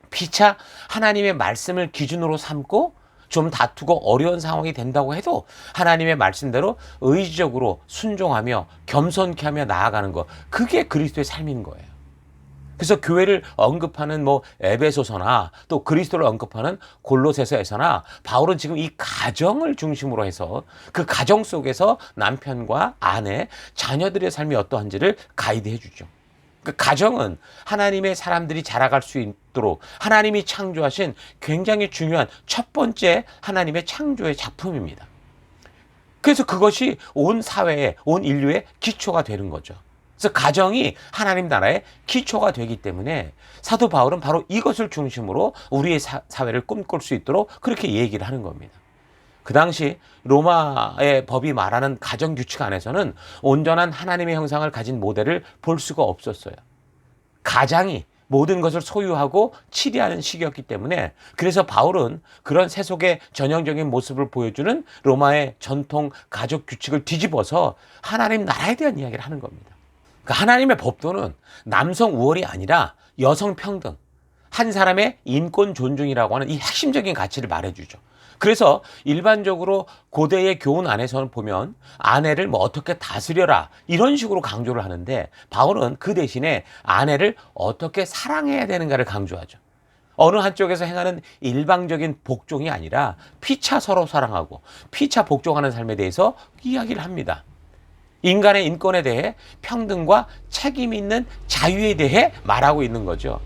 피차 하나님의 말씀을 기준으로 삼고 좀 다투고 어려운 상황이 된다고 해도 하나님의 말씀대로 의지적으로 순종하며 겸손케 하며 나아가는 것, 그게 그리스도의 삶인 거예요. 그래서 교회를 언급하는 에베소서나 또 그리스도를 언급하는 골로새서에서나 바울은 지금 이 가정을 중심으로 해서 그 가정 속에서 남편과 아내, 자녀들의 삶이 어떠한지를 가이드해 주죠. 그 가정은 하나님의 사람들이 자라갈 수 있도록 하나님이 창조하신 굉장히 중요한 첫 번째 하나님의 창조의 작품입니다. 그래서 그것이 온 사회에, 온 인류의 기초가 되는 거죠. 그래서 가정이 하나님 나라의 기초가 되기 때문에 사도 바울은 바로 이것을 중심으로 우리의 사회를 꿈꿀 수 있도록 그렇게 얘기를 하는 겁니다. 그 당시 로마의 법이 말하는 가정 규칙 안에서는 온전한 하나님의 형상을 가진 모델을 볼 수가 없었어요. 가장이 모든 것을 소유하고 치리하는 시기였기 때문에 그래서 바울은 그런 세속의 전형적인 모습을 보여주는 로마의 전통 가족 규칙을 뒤집어서 하나님 나라에 대한 이야기를 하는 겁니다. 그러니까 하나님의 법도는 남성 우월이 아니라 여성 평등, 한 사람의 인권 존중이라고 하는 이 핵심적인 가치를 말해주죠. 그래서 일반적으로 고대의 교훈 안에서는 보면 아내를 뭐 어떻게 다스려라 이런 식으로 강조를 하는데 바울은 그 대신에 아내를 어떻게 사랑해야 되는가를 강조하죠. 어느 한쪽에서 행하는 일방적인 복종이 아니라 피차 서로 사랑하고 피차 복종하는 삶에 대해서 이야기를 합니다. 인간의 인권에 대해 평등과 책임 있는 자유에 대해 말하고 있는 거죠.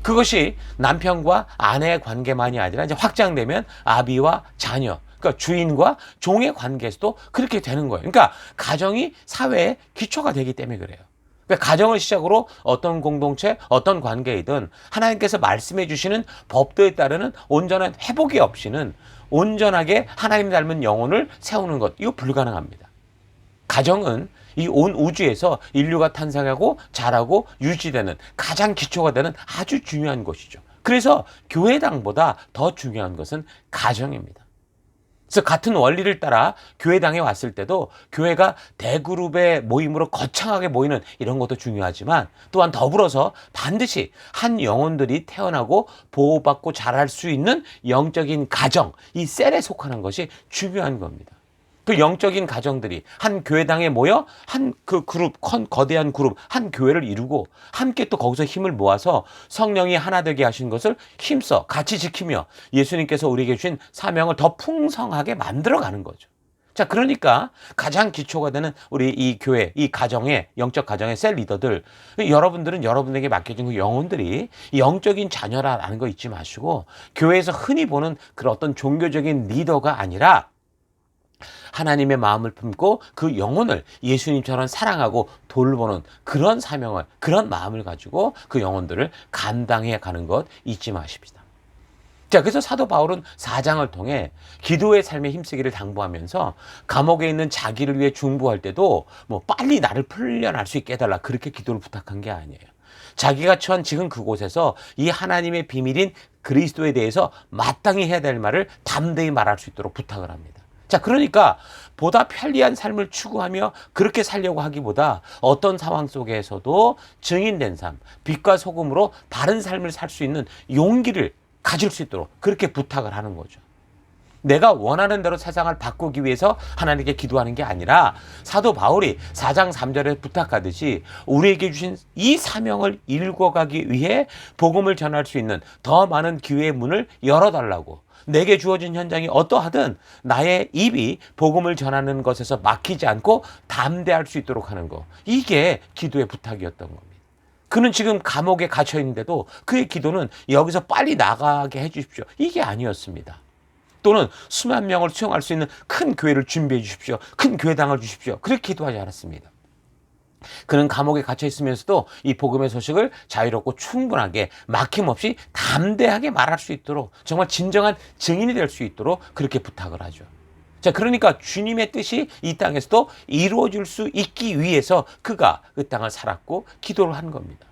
그것이 남편과 아내의 관계만이 아니라 이제 확장되면 아비와 자녀, 그러니까 주인과 종의 관계에서도 그렇게 되는 거예요. 그러니까 가정이 사회의 기초가 되기 때문에 그래요. 그러니까 가정을 시작으로 어떤 공동체, 어떤 관계이든 하나님께서 말씀해 주시는 법도에 따르는 온전한 회복이 없이는 온전하게 하나님 닮은 영혼을 세우는 것, 이거 불가능합니다. 가정은 이 온 우주에서 인류가 탄생하고 자라고 유지되는 가장 기초가 되는 아주 중요한 것이죠. 그래서 교회당보다 더 중요한 것은 가정입니다. 그래서 같은 원리를 따라 교회당에 왔을 때도 교회가 대그룹의 모임으로 거창하게 모이는 이런 것도 중요하지만 또한 더불어서 반드시 한 영혼들이 태어나고 보호받고 자랄 수 있는 영적인 가정, 이 셀에 속하는 것이 중요한 겁니다. 그 영적인 가정들이 한 교회당에 모여 한 그 그룹, 거대한 그룹, 한 교회를 이루고 함께 또 거기서 힘을 모아서 성령이 하나 되게 하신 것을 힘써 같이 지키며 예수님께서 우리에게 주신 사명을 더 풍성하게 만들어가는 거죠. 자, 그러니까 가장 기초가 되는 우리 이 교회, 이 가정의, 영적 가정의 셀 리더들, 여러분들은 여러분에게 맡겨진 그 영혼들이 영적인 자녀라는 거 잊지 마시고 교회에서 흔히 보는 그런 어떤 종교적인 리더가 아니라 하나님의 마음을 품고 그 영혼을 예수님처럼 사랑하고 돌보는 그런 사명을, 그런 마음을 가지고 그 영혼들을 감당해 가는 것 잊지 마십시다. 자, 그래서 사도 바울은 4장을 통해 기도의 삶에 힘쓰기를 당부하면서 감옥에 있는 자기를 위해 중보할 때도 뭐 빨리 나를 풀려날 수 있게 해달라 그렇게 기도를 부탁한 게 아니에요. 자기가 처한 지금 그곳에서 이 하나님의 비밀인 그리스도에 대해서 마땅히 해야 될 말을 담대히 말할 수 있도록 부탁을 합니다. 자, 그러니까 보다 편리한 삶을 추구하며 그렇게 살려고 하기보다 어떤 상황 속에서도 증인된 삶, 빛과 소금으로 바른 삶을 살 수 있는 용기를 가질 수 있도록 그렇게 부탁을 하는 거죠. 내가 원하는 대로 세상을 바꾸기 위해서 하나님께 기도하는 게 아니라 사도 바울이 4장 3절에 부탁하듯이 우리에게 주신 이 사명을 이루어가기 위해 복음을 전할 수 있는 더 많은 기회의 문을 열어달라고, 내게 주어진 현장이 어떠하든 나의 입이 복음을 전하는 것에서 막히지 않고 담대할 수 있도록 하는 거, 이게 기도의 부탁이었던 겁니다. 그는 지금 감옥에 갇혀 있는데도 그의 기도는 여기서 빨리 나가게 해 주십시오, 이게 아니었습니다. 또는 수만 명을 수용할 수 있는 큰 교회를 준비해 주십시오, 큰 교회당을 주십시오, 그렇게 기도하지 않았습니다. 그는 감옥에 갇혀 있으면서도 이 복음의 소식을 자유롭고 충분하게 막힘없이 담대하게 말할 수 있도록, 정말 진정한 증인이 될 수 있도록 그렇게 부탁을 하죠. 자, 그러니까 주님의 뜻이 이 땅에서도 이루어질 수 있기 위해서 그가 그 땅을 살았고 기도를 한 겁니다.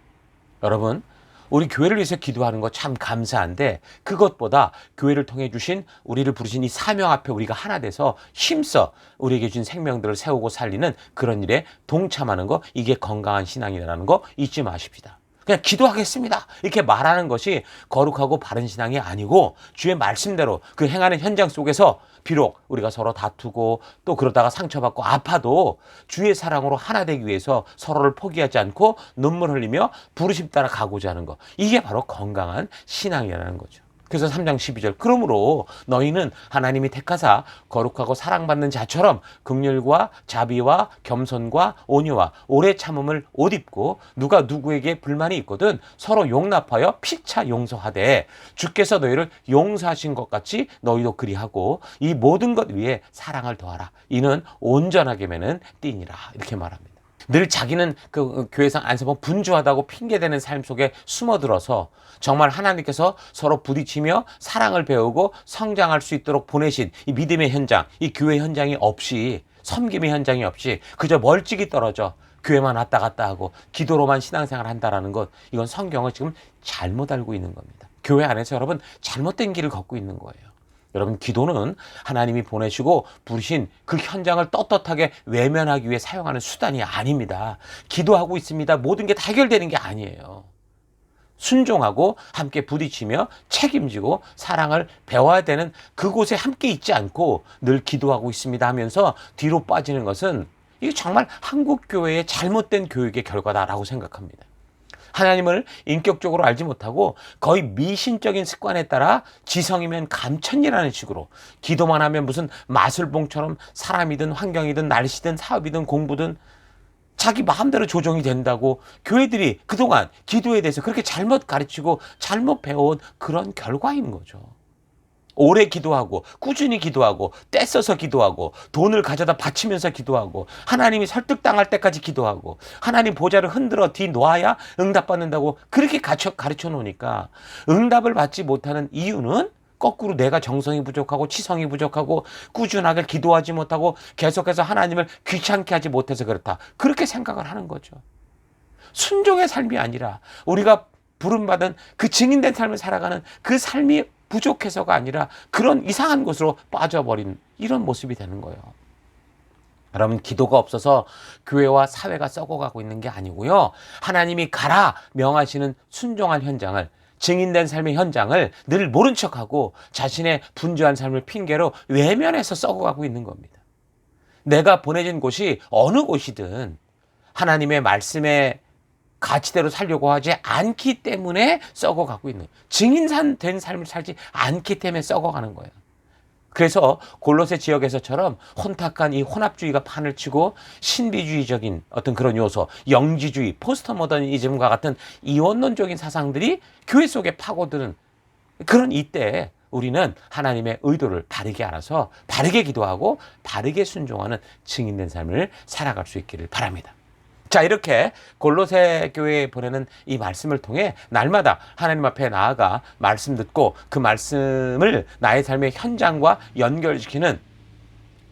여러분, 우리 교회를 위해서 기도하는 거 참 감사한데 그것보다 교회를 통해 주신, 우리를 부르신 이 사명 앞에 우리가 하나 돼서 힘써 우리에게 주신 생명들을 세우고 살리는 그런 일에 동참하는 거, 이게 건강한 신앙이라는 거 잊지 마십시다. 그냥 기도하겠습니다 이렇게 말하는 것이 거룩하고 바른 신앙이 아니고, 주의 말씀대로 그 행하는 현장 속에서 비록 우리가 서로 다투고 또 그러다가 상처받고 아파도 주의 사랑으로 하나 되기 위해서 서로를 포기하지 않고 눈물 흘리며 부르심 따라 가고자 하는 것, 이게 바로 건강한 신앙이라는 거죠. 그래서 3장 12절, 그러므로 너희는 하나님이 택하사 거룩하고 사랑받는 자처럼 긍휼과 자비와 겸손과 온유와 오래 참음을 옷 입고, 누가 누구에게 불만이 있거든 서로 용납하여 피차 용서하되 주께서 너희를 용서하신 것 같이 너희도 그리하고 이 모든 것 위에 사랑을 더하라, 이는 온전하게 매는 띠니라, 이렇게 말합니다. 늘 자기는 그 교회상 안에서 뭐 분주하다고 핑계대는 삶 속에 숨어들어서 정말 하나님께서 서로 부딪히며 사랑을 배우고 성장할 수 있도록 보내신 이 믿음의 현장, 이 교회 현장이 없이, 섬김의 현장이 없이 그저 멀찍이 떨어져 교회만 왔다 갔다 하고 기도로만 신앙생활 한다라는 것, 이건 성경을 지금 잘못 알고 있는 겁니다. 교회 안에서 여러분 잘못된 길을 걷고 있는 거예요. 여러분, 기도는 하나님이 보내시고 부르신 그 현장을 떳떳하게 외면하기 위해 사용하는 수단이 아닙니다. 기도하고 있습니다. 모든 게 다 해결되는 게 아니에요. 순종하고 함께 부딪히며 책임지고 사랑을 배워야 되는 그곳에 함께 있지 않고 늘 기도하고 있습니다 하면서 뒤로 빠지는 것은 이게 정말 한국 교회의 잘못된 교육의 결과다라고 생각합니다. 하나님을 인격적으로 알지 못하고 거의 미신적인 습관에 따라 지성이면 감천이라는 식으로 기도만 하면 무슨 마술봉처럼 사람이든 환경이든 날씨든 사업이든 공부든 자기 마음대로 조정이 된다고 교회들이 그동안 기도에 대해서 그렇게 잘못 가르치고 잘못 배워온 그런 결과인 거죠. 오래 기도하고 꾸준히 기도하고 떼써서 기도하고 돈을 가져다 바치면서 기도하고 하나님이 설득당할 때까지 기도하고 하나님 보좌를 흔들어 뒤놓아야 응답받는다고 그렇게 가르쳐 놓으니까 응답을 받지 못하는 이유는 거꾸로 내가 정성이 부족하고 치성이 부족하고 꾸준하게 기도하지 못하고 계속해서 하나님을 귀찮게 하지 못해서 그렇다. 그렇게 생각을 하는 거죠. 순종의 삶이 아니라 우리가 부름받은 그 증인된 삶을 살아가는 그 삶이 부족해서가 아니라 그런 이상한 곳으로 빠져버린 이런 모습이 되는 거예요. 여러분, 기도가 없어서 교회와 사회가 썩어가고 있는 게 아니고요. 하나님이 가라 명하시는 순종한 현장을, 증인된 삶의 현장을 늘 모른 척하고 자신의 분주한 삶을 핑계로 외면해서 썩어가고 있는 겁니다. 내가 보내진 곳이 어느 곳이든 하나님의 말씀에 가치대로 살려고 하지 않기 때문에 썩어가고 있는, 증인된 삶을 살지 않기 때문에 썩어가는 거예요. 그래서 골로새 지역에서처럼 혼탁한 이 혼합주의가 판을 치고 신비주의적인 어떤 그런 요소, 영지주의, 포스트 모더니즘과 같은 이원론적인 사상들이 교회 속에 파고드는 그런 이때에 우리는 하나님의 의도를 바르게 알아서 바르게 기도하고 바르게 순종하는 증인된 삶을 살아갈 수 있기를 바랍니다. 자, 이렇게 골로새 교회에 보내는 이 말씀을 통해 날마다 하나님 앞에 나아가 말씀 듣고 그 말씀을 나의 삶의 현장과 연결시키는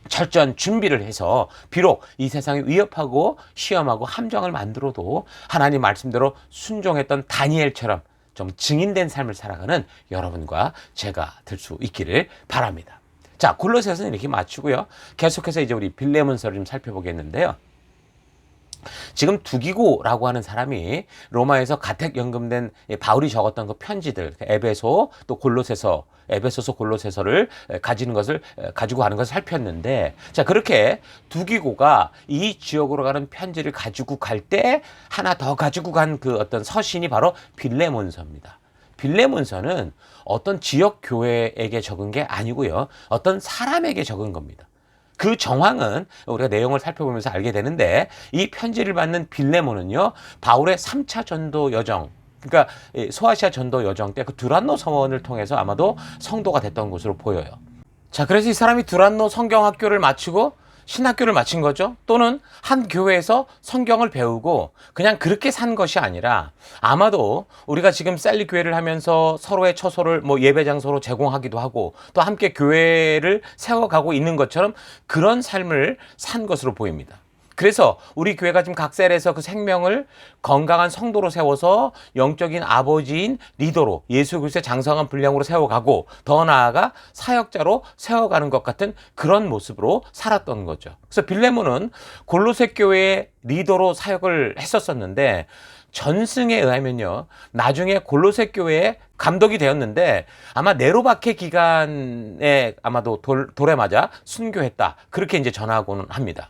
철저한 준비를 해서 비록 이 세상이 위협하고 시험하고 함정을 만들어도 하나님 말씀대로 순종했던 다니엘처럼 좀 증인된 삶을 살아가는 여러분과 제가 될 수 있기를 바랍니다. 자, 골로새서는 이렇게 마치고요. 계속해서 이제 우리 빌레몬서를 좀 살펴보겠는데요. 지금 두기고라고 하는 사람이 로마에서 가택 연금된 바울이 적었던 그 편지들, 에베소 또 골로새서, 에베소서 골로새서를 가지고 가는 것을 살폈는데, 자, 그렇게 두기고가 이 지역으로 가는 편지를 가지고 갈 때 하나 더 가지고 간 그 어떤 서신이 바로 빌레몬서입니다. 빌레몬서는 어떤 지역 교회에게 적은 게 아니고요, 어떤 사람에게 적은 겁니다. 그 정황은 우리가 내용을 살펴보면서 알게 되는데, 이 편지를 받는 빌레몬은요, 바울의 3차 전도 여정, 그러니까 소아시아 전도 여정 때 그 두란노 서원을 통해서 아마도 성도가 됐던 것으로 보여요. 자, 그래서 이 사람이 두란노 성경학교를 마치고 신학교를 마친 거죠. 또는 한 교회에서 성경을 배우고 그냥 그렇게 산 것이 아니라 아마도 우리가 지금 셀리 교회를 하면서 서로의 처소를 예배 장소로 제공하기도 하고 또 함께 교회를 세워가고 있는 것처럼 그런 삶을 산 것으로 보입니다. 그래서 우리 교회가 지금 각 셀에서 그 생명을 건강한 성도로 세워서 영적인 아버지인 리더로 예수 그리스도의 장성한 분량으로 세워가고 더 나아가 사역자로 세워가는 것 같은 그런 모습으로 살았던 거죠. 그래서 빌레몬은 골로새 교회의 리더로 사역을 했었었는데, 전승에 의하면요, 나중에 골로새 교회의 감독이 되었는데 아마 네로박해 기간에 아마도 돌에 맞아 순교했다, 그렇게 이제 전하고는 합니다.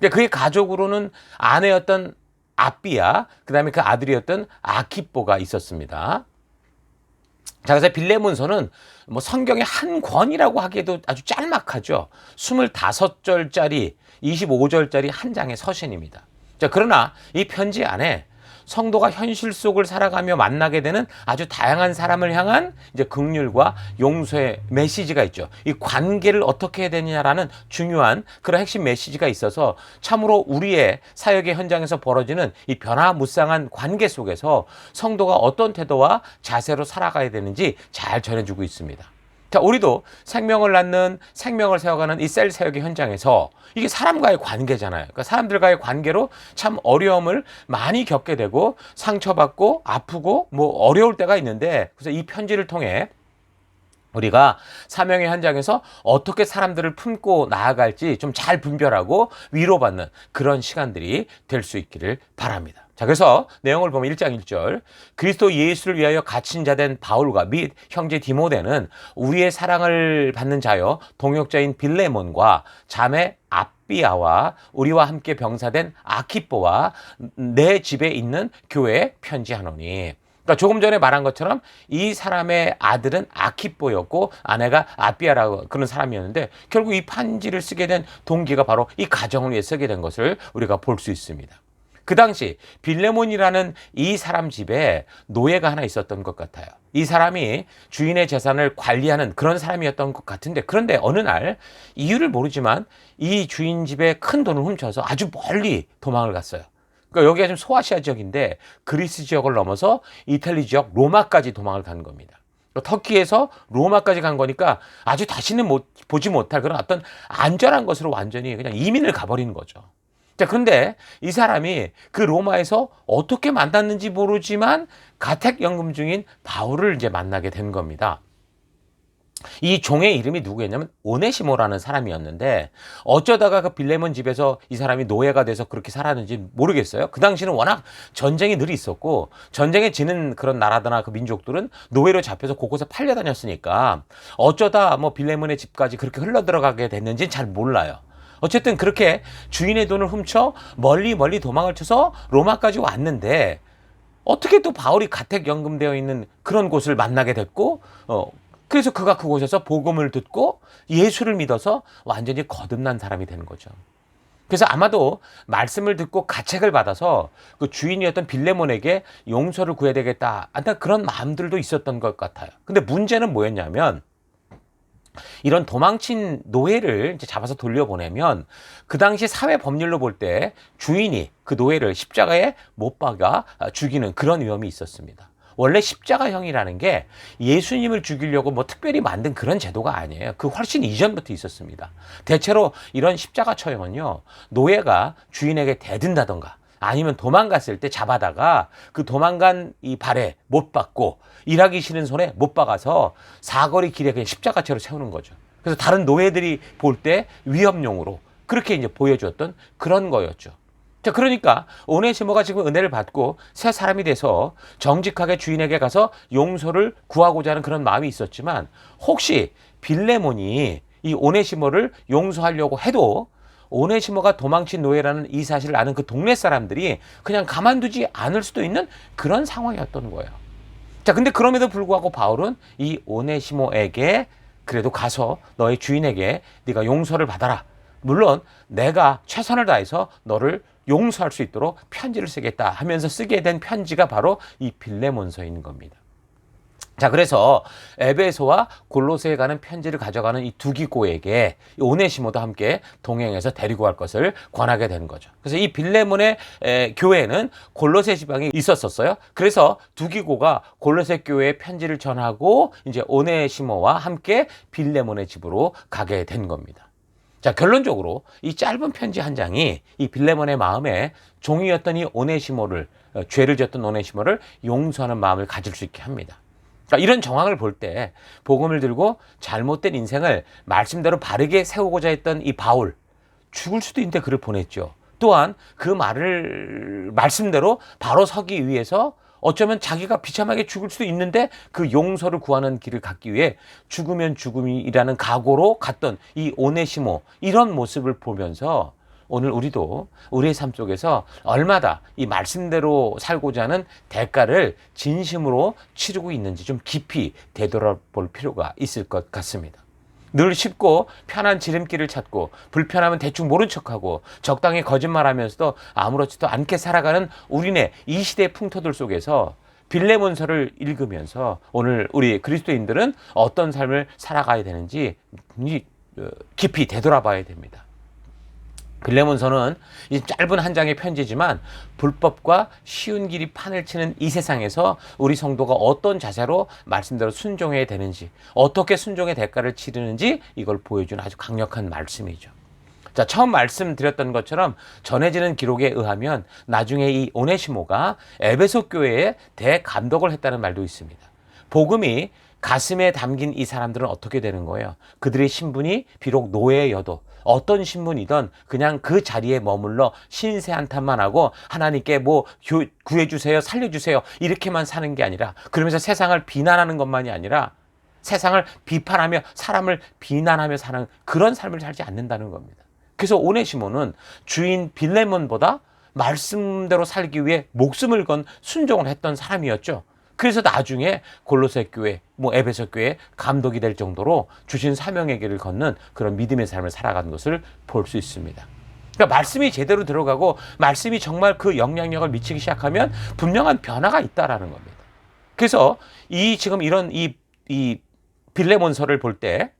그의 가족으로는 아내였던 아비야, 그 다음에 그 아들이었던 아키뽀가 있었습니다. 자, 그래서 빌레몬서는 성경의 한 권이라고 하기에도 아주 짤막하죠. 25절짜리, 25절짜리 한 장의 서신입니다. 자, 그러나 이 편지 안에 성도가 현실 속을 살아가며 만나게 되는 아주 다양한 사람을 향한 이제 긍휼과 용서의 메시지가 있죠. 이 관계를 어떻게 해야 되느냐라는 중요한 그런 핵심 메시지가 있어서 참으로 우리의 사역의 현장에서 벌어지는 이 변화무쌍한 관계 속에서 성도가 어떤 태도와 자세로 살아가야 되는지 잘 전해주고 있습니다. 자, 우리도 생명을 낳는, 생명을 세워가는 이 셀 사역의 현장에서 이게 사람과의 관계잖아요. 그러니까 사람들과의 관계로 참 어려움을 많이 겪게 되고 상처받고 아프고 뭐 어려울 때가 있는데, 그래서 이 편지를 통해 우리가 사명의 현장에서 어떻게 사람들을 품고 나아갈지 좀 잘 분별하고 위로받는 그런 시간들이 될 수 있기를 바랍니다. 자, 그래서 내용을 보면 1장 1절, 그리스도 예수를 위하여 갇힌 자 된 바울과 및 형제 디모데는 우리의 사랑을 받는 자여 동역자인 빌레몬과 자매 아비아와 우리와 함께 병사된 아키뽀와 내 집에 있는 교회에 편지하노니. 그러니까 조금 전에 말한 것처럼 이 사람의 아들은 아키뽀였고 아내가 아비아라고 그런 사람이었는데, 결국 이 편지를 쓰게 된 동기가 바로 이 가정을 위해 쓰게 된 것을 우리가 볼 수 있습니다. 그 당시 빌레몬이라는 이 사람 집에 노예가 하나 있었던 것 같아요. 이 사람이 주인의 재산을 관리하는 그런 사람이었던 것 같은데, 그런데 어느 날 이유를 모르지만 이 주인 집에 큰 돈을 훔쳐서 아주 멀리 도망을 갔어요. 그러니까 여기가 좀 소아시아 지역인데 그리스 지역을 넘어서 이탈리 지역 로마까지 도망을 간 겁니다. 터키에서 로마까지 간 거니까 아주 다시는 보지 못할 그런 어떤 안전한 것으로 완전히 그냥 이민을 가버리는 거죠. 자, 그런데 이 사람이 그 로마에서 어떻게 만났는지 모르지만 가택연금 중인 바울을 이제 만나게 된 겁니다. 이 종의 이름이 누구였냐면 오네시모라는 사람이었는데, 어쩌다가 그 빌레몬 집에서 이 사람이 노예가 돼서 그렇게 살았는지 모르겠어요. 그 당시는 워낙 전쟁이 늘 있었고 전쟁에 지는 그런 나라들이나 그 민족들은 노예로 잡혀서 곳곳에 팔려다녔으니까 어쩌다 뭐 빌레몬의 집까지 그렇게 흘러들어가게 됐는지는 잘 몰라요. 어쨌든 그렇게 주인의 돈을 훔쳐 멀리 도망을 쳐서 로마까지 왔는데, 어떻게 또 바울이 가택연금되어 있는 그런 곳을 만나게 됐고, 그래서 그가 그곳에서 복음을 듣고 예수를 믿어서 완전히 거듭난 사람이 되는 거죠. 그래서 아마도 말씀을 듣고 가책을 받아서 그 주인이었던 빌레몬에게 용서를 구해야 되겠다, 그런 마음들도 있었던 것 같아요. 근데 문제는 뭐였냐면, 이런 도망친 노예를 이제 잡아서 돌려보내면 그 당시 사회 법률로 볼 때 주인이 그 노예를 십자가에 못 박아 죽이는 그런 위험이 있었습니다. 원래 십자가형이라는 게 예수님을 죽이려고 뭐 특별히 만든 그런 제도가 아니에요. 그 훨씬 이전부터 있었습니다. 대체로 이런 십자가 처형은요, 노예가 주인에게 대든다던가 아니면 도망갔을 때 잡아다가 그 도망간 이 발에 못 박고 일하기 싫은 손에 못 박아서 사거리 길에 그냥 십자가처럼 세우는 거죠. 그래서 다른 노예들이 볼 때 위협용으로 그렇게 이제 보여주었던 그런 거였죠. 자, 그러니까 오네시모가 지금 은혜를 받고 새 사람이 돼서 정직하게 주인에게 가서 용서를 구하고자 하는 그런 마음이 있었지만, 혹시 빌레몬이 이 오네시모를 용서하려고 해도 오네시모가 도망친 노예라는 이 사실을 아는 그 동네 사람들이 그냥 가만두지 않을 수도 있는 그런 상황이었던 거예요. 자, 근데 그럼에도 불구하고 바울은 이 오네시모에게 그래도 가서 너의 주인에게 네가 용서를 받아라. 물론 내가 최선을 다해서 너를 용서할 수 있도록 편지를 쓰겠다 하면서 쓰게 된 편지가 바로 이 빌레몬서인 겁니다. 자, 그래서 에베소와 골로새에 가는 편지를 가져가는 이 두기고에게 오네시모도 함께 동행해서 데리고 갈 것을 권하게 된 거죠. 그래서 이 빌레몬의 교회는 골로새 지방에 있었어요. 그래서 두기고가 골로새 교회에 편지를 전하고 이제 오네시모와 함께 빌레몬의 집으로 가게 된 겁니다. 자, 결론적으로 이 짧은 편지 한 장이 이 빌레몬의 마음에 종이었던 이 오네시모를, 죄를 졌던 오네시모를 용서하는 마음을 가질 수 있게 합니다. 그러니까 이런 정황을 볼 때 복음을 들고 잘못된 인생을 말씀대로 바르게 세우고자 했던 이 바울, 죽을 수도 있는데 글을 보냈죠. 또한 그 말을 말씀대로 바로 서기 위해서 어쩌면 자기가 비참하게 죽을 수도 있는데 그 용서를 구하는 길을 갖기 위해 죽으면 죽음이라는 각오로 갔던 이 오네시모, 이런 모습을 보면서 오늘 우리도 우리의 삶 속에서 얼마나 이 말씀대로 살고자 하는 대가를 진심으로 치르고 있는지 좀 깊이 되돌아볼 필요가 있을 것 같습니다. 늘 쉽고 편한 지름길을 찾고 불편하면 대충 모른 척하고 적당히 거짓말하면서도 아무렇지도 않게 살아가는 우리네 이 시대의 풍토들 속에서 빌레몬서를 읽으면서 오늘 우리 그리스도인들은 어떤 삶을 살아가야 되는지 깊이 되돌아봐야 됩니다. 빌레몬서는 이 짧은 한 장의 편지지만 불법과 쉬운 길이 판을 치는 이 세상에서 우리 성도가 어떤 자세로 말씀대로 순종해야 되는지, 어떻게 순종의 대가를 치르는지 이걸 보여주는 아주 강력한 말씀이죠. 자, 처음 말씀드렸던 것처럼 전해지는 기록에 의하면 나중에 이 오네시모가 에베소 교회에 대감독을 했다는 말도 있습니다. 복음이 가슴에 담긴 이 사람들은 어떻게 되는 거예요? 그들의 신분이 비록 노예여도 어떤 신분이든 그냥 그 자리에 머물러 신세 한탄만 하고 하나님께 뭐 구해주세요, 살려주세요 이렇게만 사는 게 아니라, 그러면서 세상을 비난하는 것만이 아니라 세상을 비판하며 사람을 비난하며 사는 그런 삶을 살지 않는다는 겁니다. 그래서 오네시모는 주인 빌레몬보다 말씀대로 살기 위해 목숨을 건 순종을 했던 사람이었죠. 그래서 나중에 골로새 교회, 뭐 에베소 교회 감독이 될 정도로 주신 사명의 길을 걷는 그런 믿음의 삶을 살아가는 것을 볼 수 있습니다. 그러니까 말씀이 제대로 들어가고 말씀이 정말 그 영향력을 미치기 시작하면 분명한 변화가 있다라는 겁니다. 그래서 지금 이런 이 빌레몬서를 볼 때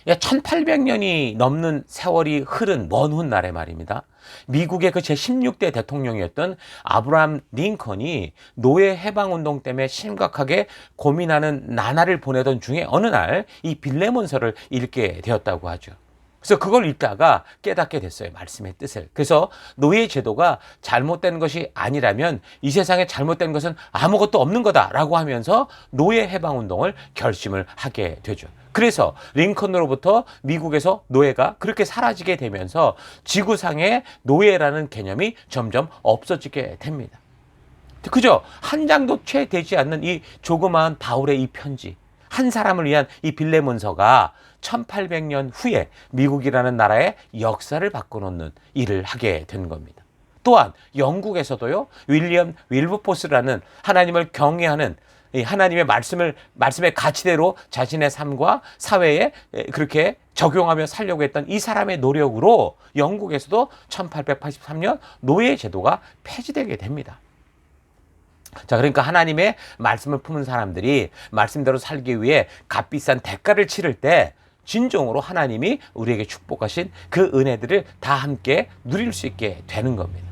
1800년이 넘는 세월이 흐른 먼 훗날의 말입니다. 미국의 그 제16대 대통령이었던 아브라함 링컨이 노예 해방운동 때문에 심각하게 고민하는 나날을 보내던 중에 어느 날 이 빌레몬서를 읽게 되었다고 하죠. 그래서 그걸 읽다가 깨닫게 됐어요. 말씀의 뜻을. 그래서 노예 제도가 잘못된 것이 아니라면 이 세상에 잘못된 것은 아무것도 없는 거다라고 하면서 노예 해방운동을 결심을 하게 되죠. 그래서 링컨으로부터 미국에서 노예가 그렇게 사라지게 되면서 지구상에 노예라는 개념이 점점 없어지게 됩니다. 그죠? 한 장도 채 되지 않는 이 조그마한 바울의 이 편지, 한 사람을 위한 이 빌레몬서가 1800년 후에 미국이라는 나라의 역사를 바꿔놓는 일을 하게 된 겁니다. 또한 영국에서도요, 윌리엄 윌버포스라는 하나님을 경외하는 하나님의 말씀의 가치대로 자신의 삶과 사회에 그렇게 적용하며 살려고 했던 이 사람의 노력으로 영국에서도 1883년 노예 제도가 폐지되게 됩니다. 자, 그러니까 하나님의 말씀을 품은 사람들이 말씀대로 살기 위해 값비싼 대가를 치를 때 진정으로 하나님이 우리에게 축복하신 그 은혜들을 다 함께 누릴 수 있게 되는 겁니다.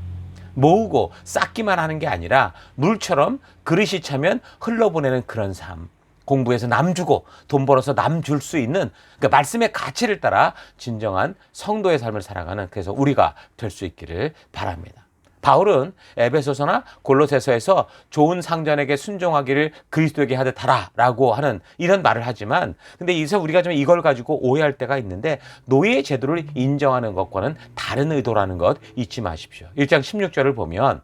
모으고 쌓기만 하는 게 아니라 물처럼 그릇이 차면 흘러보내는 그런 삶. 공부해서 남 주고 돈 벌어서 남 줄 수 있는 그 말씀의 가치를 따라 진정한 성도의 삶을 살아가는, 그래서 우리가 될 수 있기를 바랍니다. 바울은 에베소서나 골로새서에서 좋은 상전에게 순종하기를 그리스도에게 하듯 하라라고 하는 이런 말을 하지만, 근데 이제 우리가 좀 이걸 가지고 오해할 때가 있는데 노예 제도를 인정하는 것과는 다른 의도라는 것 잊지 마십시오. 1장 16절을 보면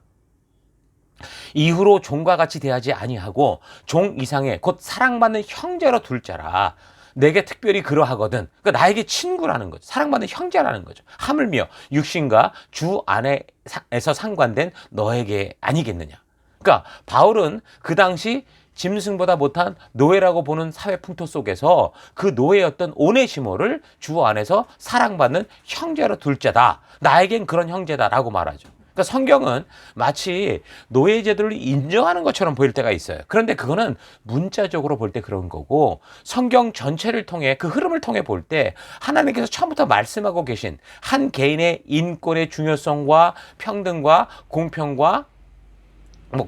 이후로 종과 같이 대하지 아니하고 종 이상의 곧 사랑받는 형제로 둘 자라. 내게 특별히 그러하거든. 그러니까 나에게 친구라는 거죠. 사랑받는 형제라는 거죠. 하물며 육신과 주 안에서 상관된 너에게 아니겠느냐. 그러니까 바울은 그 당시 짐승보다 못한 노예라고 보는 사회 풍토 속에서 그 노예였던 오네시모를 주 안에서 사랑받는 형제로 둘 자다. 나에겐 그런 형제다라고 말하죠. 그러니까 성경은 마치 노예 제도를 인정하는 것처럼 보일 때가 있어요. 그런데 그거는 문자적으로 볼 때 그런 거고, 성경 전체를 통해 그 흐름을 통해 볼 때 하나님께서 처음부터 말씀하고 계신 한 개인의 인권의 중요성과 평등과 공평과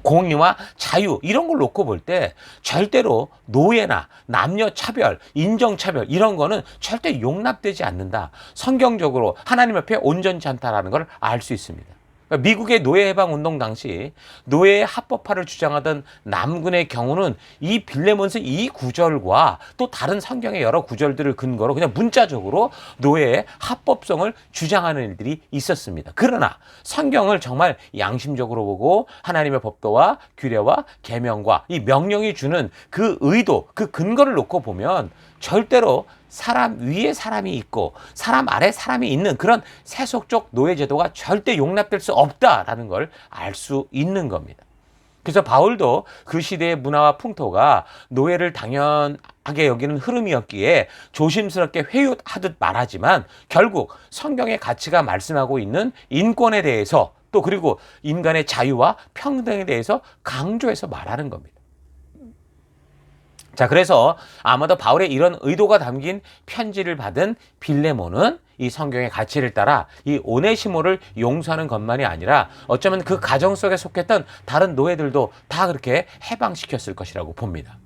공의와 자유 이런 걸 놓고 볼 때 절대로 노예나 남녀 차별, 인정 차별 이런 거는 절대 용납되지 않는다. 성경적으로 하나님 앞에 온전치 않다라는 걸 알 수 있습니다. 미국의 노예 해방 운동 당시 노예의 합법화를 주장하던 남군의 경우는 이 빌레몬서 이 구절과 또 다른 성경의 여러 구절들을 근거로 그냥 문자적으로 노예의 합법성을 주장하는 일들이 있었습니다. 그러나 성경을 정말 양심적으로 보고 하나님의 법도와 규례와 계명과 이 명령이 주는 그 의도, 그 근거를 놓고 보면 절대로 사람 위에 사람이 있고 사람 아래 사람이 있는 그런 세속적 노예 제도가 절대 용납될 수 없다라는 걸 알 수 있는 겁니다. 그래서 바울도 그 시대의 문화와 풍토가 노예를 당연하게 여기는 흐름이었기에 조심스럽게 회유하듯 말하지만 결국 성경의 가치가 말씀하고 있는 인권에 대해서 또 그리고 인간의 자유와 평등에 대해서 강조해서 말하는 겁니다. 자, 그래서 아마도 바울의 이런 의도가 담긴 편지를 받은 빌레몬은 이 성경의 가치를 따라 이 오네시모를 용서하는 것만이 아니라 어쩌면 그 가정 속에 속했던 다른 노예들도 다 그렇게 해방시켰을 것이라고 봅니다.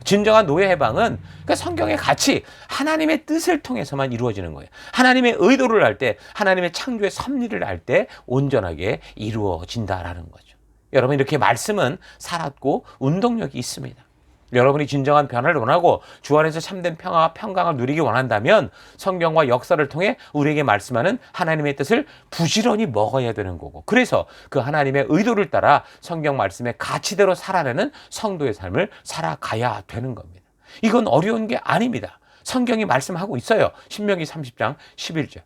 진정한 노예 해방은 그러니까 성경의 가치, 하나님의 뜻을 통해서만 이루어지는 거예요. 하나님의 의도를 알 때, 하나님의 창조의 섭리를 알 때 온전하게 이루어진다라는 거죠. 여러분, 이렇게 말씀은 살았고 운동력이 있습니다. 여러분이 진정한 변화를 원하고 주 안에서 참된 평화와 평강을 누리기 원한다면 성경과 역사를 통해 우리에게 말씀하는 하나님의 뜻을 부지런히 먹어야 되는 거고, 그래서 그 하나님의 의도를 따라 성경 말씀의 가치대로 살아내는 성도의 삶을 살아가야 되는 겁니다. 이건 어려운 게 아닙니다. 성경이 말씀하고 있어요. 신명기 30장 11절.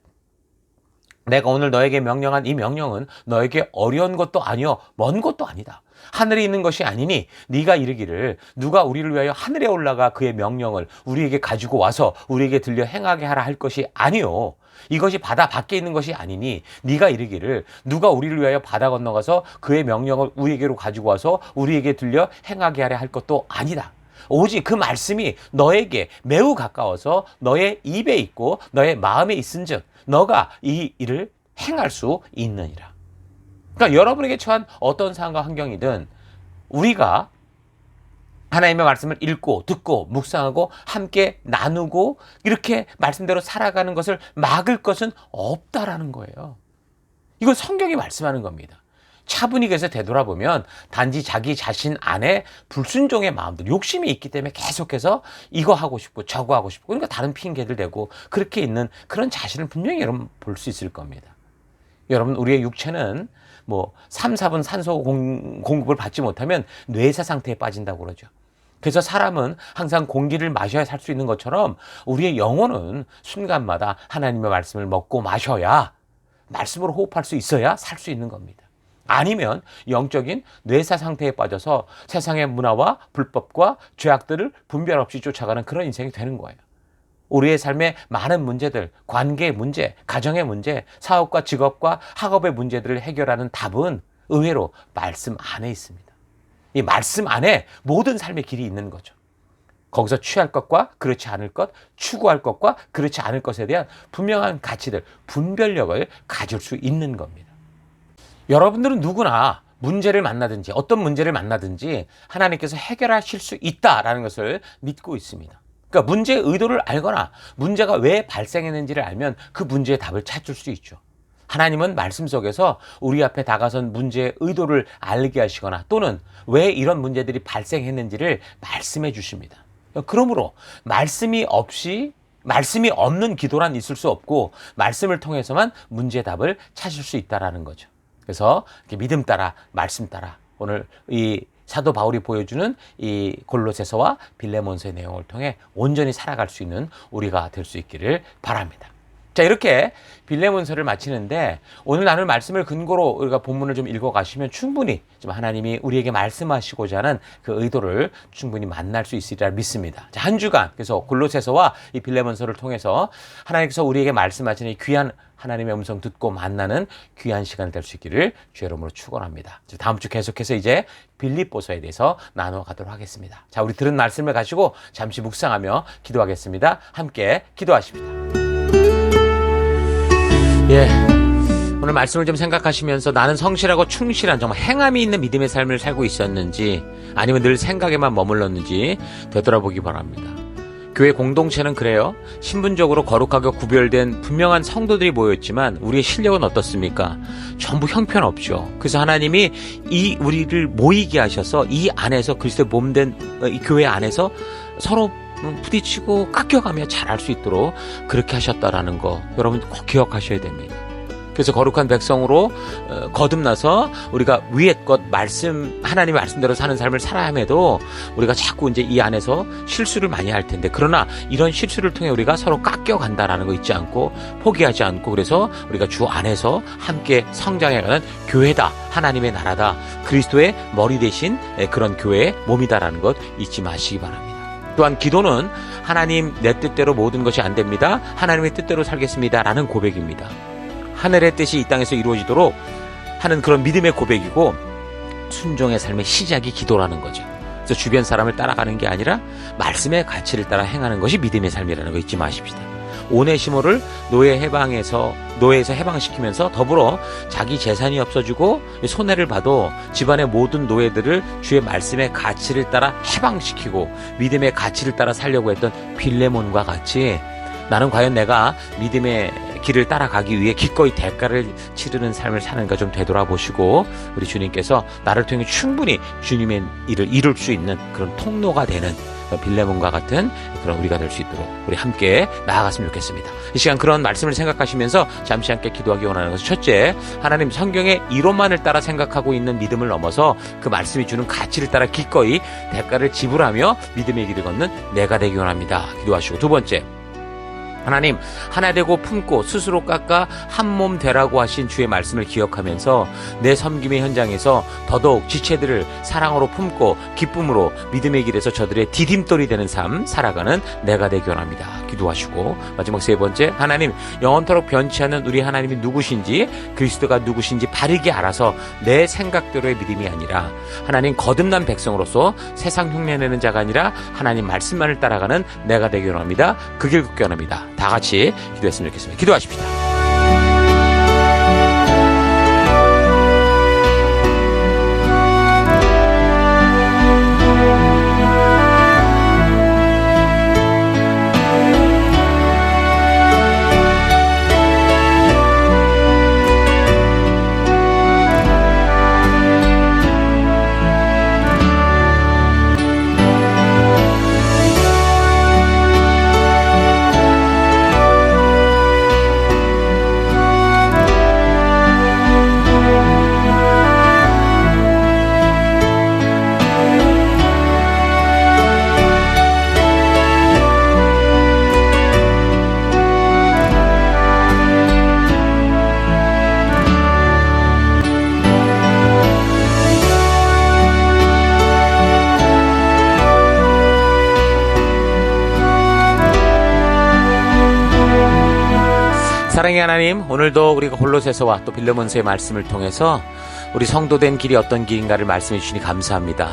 내가 오늘 너에게 명령한 이 명령은 너에게 어려운 것도 아니요 먼 것도 아니다. 하늘에 있는 것이 아니니 네가 이르기를 누가 우리를 위하여 하늘에 올라가 그의 명령을 우리에게 가지고 와서 우리에게 들려 행하게 하라 할 것이 아니요, 이것이 바다 밖에 있는 것이 아니니 네가 이르기를 누가 우리를 위하여 바다 건너가서 그의 명령을 우리에게로 가지고 와서 우리에게 들려 행하게 하라 할 것도 아니다. 오직 그 말씀이 너에게 매우 가까워서 너의 입에 있고 너의 마음에 있은즉 너가 이 일을 행할 수 있느니라. 그러니까 여러분에게 처한 어떤 상황과 환경이든 우리가 하나님의 말씀을 읽고 듣고 묵상하고 함께 나누고 이렇게 말씀대로 살아가는 것을 막을 것은 없다라는 거예요. 이건 성경이 말씀하는 겁니다. 차분히 그래서 되돌아보면 단지 자기 자신 안에 불순종의 마음들, 욕심이 있기 때문에 계속해서 이거 하고 싶고 저거 하고 싶고, 그러니까 다른 핑계들 대고 그렇게 있는 그런 자신을 분명히 여러분 볼 수 있을 겁니다. 여러분, 우리의 육체는 3, 4분 산소 공급을 받지 못하면 뇌사 상태에 빠진다고 그러죠. 그래서 사람은 항상 공기를 마셔야 살 수 있는 것처럼 우리의 영혼은 순간마다 하나님의 말씀을 먹고 마셔야, 말씀으로 호흡할 수 있어야 살 수 있는 겁니다. 아니면 영적인 뇌사 상태에 빠져서 세상의 문화와 불법과 죄악들을 분별 없이 쫓아가는 그런 인생이 되는 거예요. 우리의 삶의 많은 문제들, 관계의 문제, 가정의 문제, 사업과 직업과 학업의 문제들을 해결하는 답은 의외로 말씀 안에 있습니다. 이 말씀 안에 모든 삶의 길이 있는 거죠. 거기서 취할 것과 그렇지 않을 것, 추구할 것과 그렇지 않을 것에 대한 분명한 가치들, 분별력을 가질 수 있는 겁니다. 여러분들은 누구나 문제를 만나든지 어떤 문제를 만나든지 하나님께서 해결하실 수 있다라는 것을 믿고 있습니다. 그러니까 문제의 의도를 알거나 문제가 왜 발생했는지를 알면 그 문제의 답을 찾을 수 있죠. 하나님은 말씀 속에서 우리 앞에 다가선 문제의 의도를 알게 하시거나 또는 왜 이런 문제들이 발생했는지를 말씀해 주십니다. 그러므로 말씀이 없는 기도란 있을 수 없고 말씀을 통해서만 문제의 답을 찾을 수 있다라는 거죠. 그래서 이렇게 믿음 따라 말씀 따라 오늘 이 사도 바울이 보여주는 이 골로새서와 빌레몬서의 내용을 통해 온전히 살아갈 수 있는 우리가 될 수 있기를 바랍니다. 자, 이렇게 빌레몬서를 마치는데 오늘 나눌 말씀을 근거로 우리가 본문을 좀 읽어가시면 충분히 좀 하나님이 우리에게 말씀하시고자 하는 그 의도를 충분히 만날 수 있으리라 믿습니다. 자, 한 주간 그래서 골로새서와 이 빌레몬서를 통해서 하나님께서 우리에게 말씀하시는 귀한 하나님의 음성 듣고 만나는 귀한 시간 될 수 있기를 주의 이름으로 축원합니다. 다음 주 계속해서 이제 빌립보서에 대해서 나눠가도록 하겠습니다. 자, 우리 들은 말씀을 가지고 잠시 묵상하며 기도하겠습니다. 함께 기도하십니다. 오늘 말씀을 좀 생각하시면서 나는 성실하고 충실한 정말 행함이 있는 믿음의 삶을 살고 있었는지 아니면 늘 생각에만 머물렀는지 되돌아보기 바랍니다. 교회 공동체는 그래요. 신분적으로 거룩하게 구별된 분명한 성도들이 모였지만 우리의 실력은 어떻습니까? 전부 형편없죠. 그래서 하나님이 이 우리를 모이게 하셔서 이 안에서 그리스도의 몸된 이 교회 안에서 서로 부딪히고 깎여가며 잘할 수 있도록 그렇게 하셨다라는 거 여러분 꼭 기억하셔야 됩니다. 그래서 거룩한 백성으로 거듭나서 우리가 위의 것 말씀 하나님의 말씀대로 사는 삶을 살아야 함에도 우리가 자꾸 이제 이 안에서 실수를 많이 할 텐데 그러나 이런 실수를 통해 우리가 서로 깎여간다라는 거 잊지 않고 포기하지 않고 그래서 우리가 주 안에서 함께 성장해가는 교회다. 하나님의 나라다. 그리스도의 머리 대신 그런 교회의 몸이다라는 것 잊지 마시기 바랍니다. 또한 기도는 하나님 내 뜻대로 모든 것이 안 됩니다. 하나님의 뜻대로 살겠습니다. 라는 고백입니다. 하늘의 뜻이 이 땅에서 이루어지도록 하는 그런 믿음의 고백이고 순종의 삶의 시작이 기도라는 거죠. 그래서 주변 사람을 따라가는 게 아니라 말씀의 가치를 따라 행하는 것이 믿음의 삶이라는 거 잊지 마십시다. 오네시모를 노예에서 해방시키면서 더불어 자기 재산이 없어지고 손해를 봐도 집안의 모든 노예들을 주의 말씀의 가치를 따라 해방시키고 믿음의 가치를 따라 살려고 했던 빌레몬과 같이 나는 과연 내가 믿음의 길을 따라가기 위해 기꺼이 대가를 치르는 삶을 사는가 좀 되돌아보시고 우리 주님께서 나를 통해 충분히 주님의 일을 이룰 수 있는 그런 통로가 되는 빌레몬과 같은 그런 우리가 될 수 있도록 우리 함께 나아갔으면 좋겠습니다. 이 시간 그런 말씀을 생각하시면서 잠시 함께 기도하기 원하는 것은 첫째, 하나님 성경의 이론만을 따라 생각하고 있는 믿음을 넘어서 그 말씀이 주는 가치를 따라 기꺼이 대가를 지불하며 믿음의 길을 걷는 내가 되기 원합니다. 기도하시고 두 번째, 하나님 하나 되고 품고 스스로 깎아 한 몸 되라고 하신 주의 말씀을 기억하면서 내 섬김의 현장에서 더더욱 지체들을 사랑으로 품고 기쁨으로 믿음의 길에서 저들의 디딤돌이 되는 삶 살아가는 내가 되기 원합니다. 기도하시고 마지막 세 번째, 하나님 영원토록 변치 않는 우리 하나님이 누구신지 그리스도가 누구신지 바르게 알아서 내 생각대로의 믿음이 아니라 하나님 거듭난 백성으로서 세상 흉내내는 자가 아니라 하나님 말씀만을 따라가는 내가 되기 원합니다. 그 길 걷기 원합니다. 다 같이 기도했으면 좋겠습니다. 기도하십시다. 사랑의 하나님, 오늘도 우리가 골로새서와 또 빌레몬서의 말씀을 통해서 우리 성도된 길이 어떤 길인가를 말씀해 주시니 감사합니다.